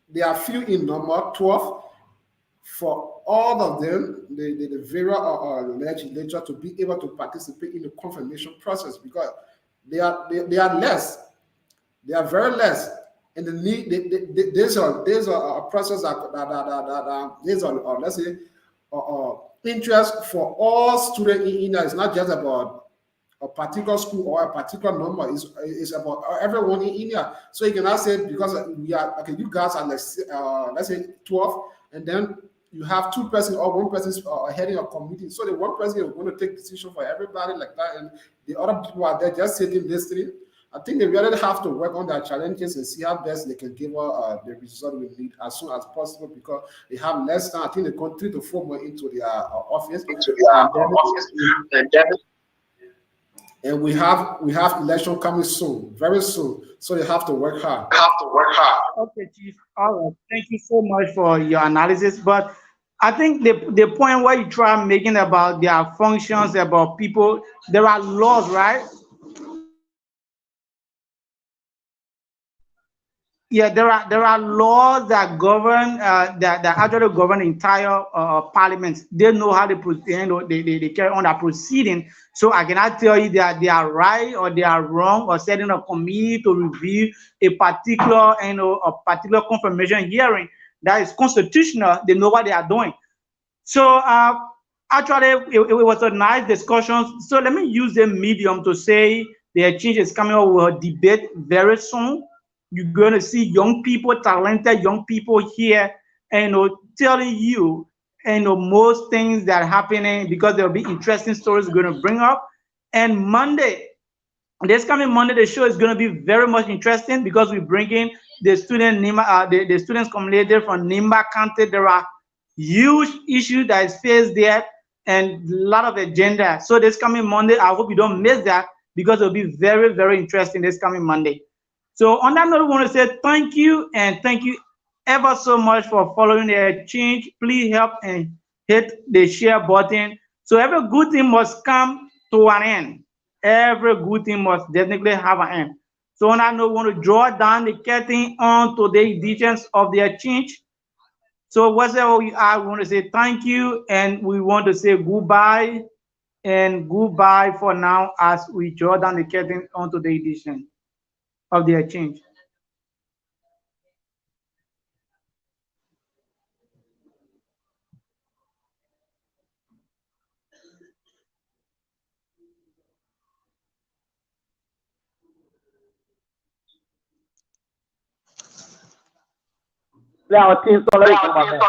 there are few in number 12 for all of them, the various legislature to be able to participate in the confirmation process because they are less, they are very less, and the need these are a process that these are let's say interest for all students in India. It's not just about a particular school or a particular number, is about everyone in India. So you cannot say because we are okay, you guys are like let's say 12, and then you have 2 persons or 1 person heading a committee. So the 1 person is going to take decision for everybody like that, and the other people are there just sitting listening. I think they really have to work on their challenges and see how best they can give the result we need as soon as possible because they have less time. I think they go 3 to 4 more into their office. And we have election coming soon, very soon. So they have to work hard. Okay, Chief. All right. Thank you so much for your analysis. But I think the point where you try making about their functions, about people, there are laws, right? Yeah, there are laws that govern that actually govern the entire parliament. They know how they they carry on that proceeding. So I cannot tell you that they are right or they are wrong or setting a committee to review a particular a particular confirmation hearing that is constitutional. They know what they are doing. So actually, it was a nice discussion. So let me use the medium to say the exchange is coming up with a debate very soon. You're going to see young people, talented young people here, and telling you, most things that are happening because there'll be interesting stories we're going to bring up. And Monday, this coming Monday, the show is going to be very much interesting because we bring in the student the students community from Nimba County. There are huge issues that is faced there and a lot of agenda. So this coming Monday, I hope you don't miss that because it'll be very, very interesting this coming Monday. So on that note, I want to say thank you and thank you ever so much for following the exchange. Please help and hit the share button. So every good thing must come to an end. Every good thing must definitely have an end. So on that note, we want to draw down the curtain on today's editions of the exchange. So whatever we are, we want to say thank you, and we want to say goodbye and goodbye for now as we draw down the curtain on today's edition of the exchange. Play our team song, let it come back, man.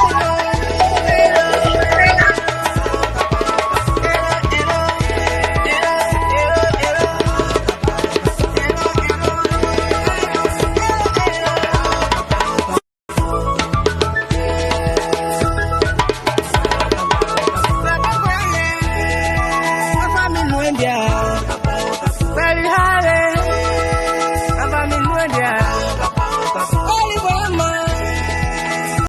Never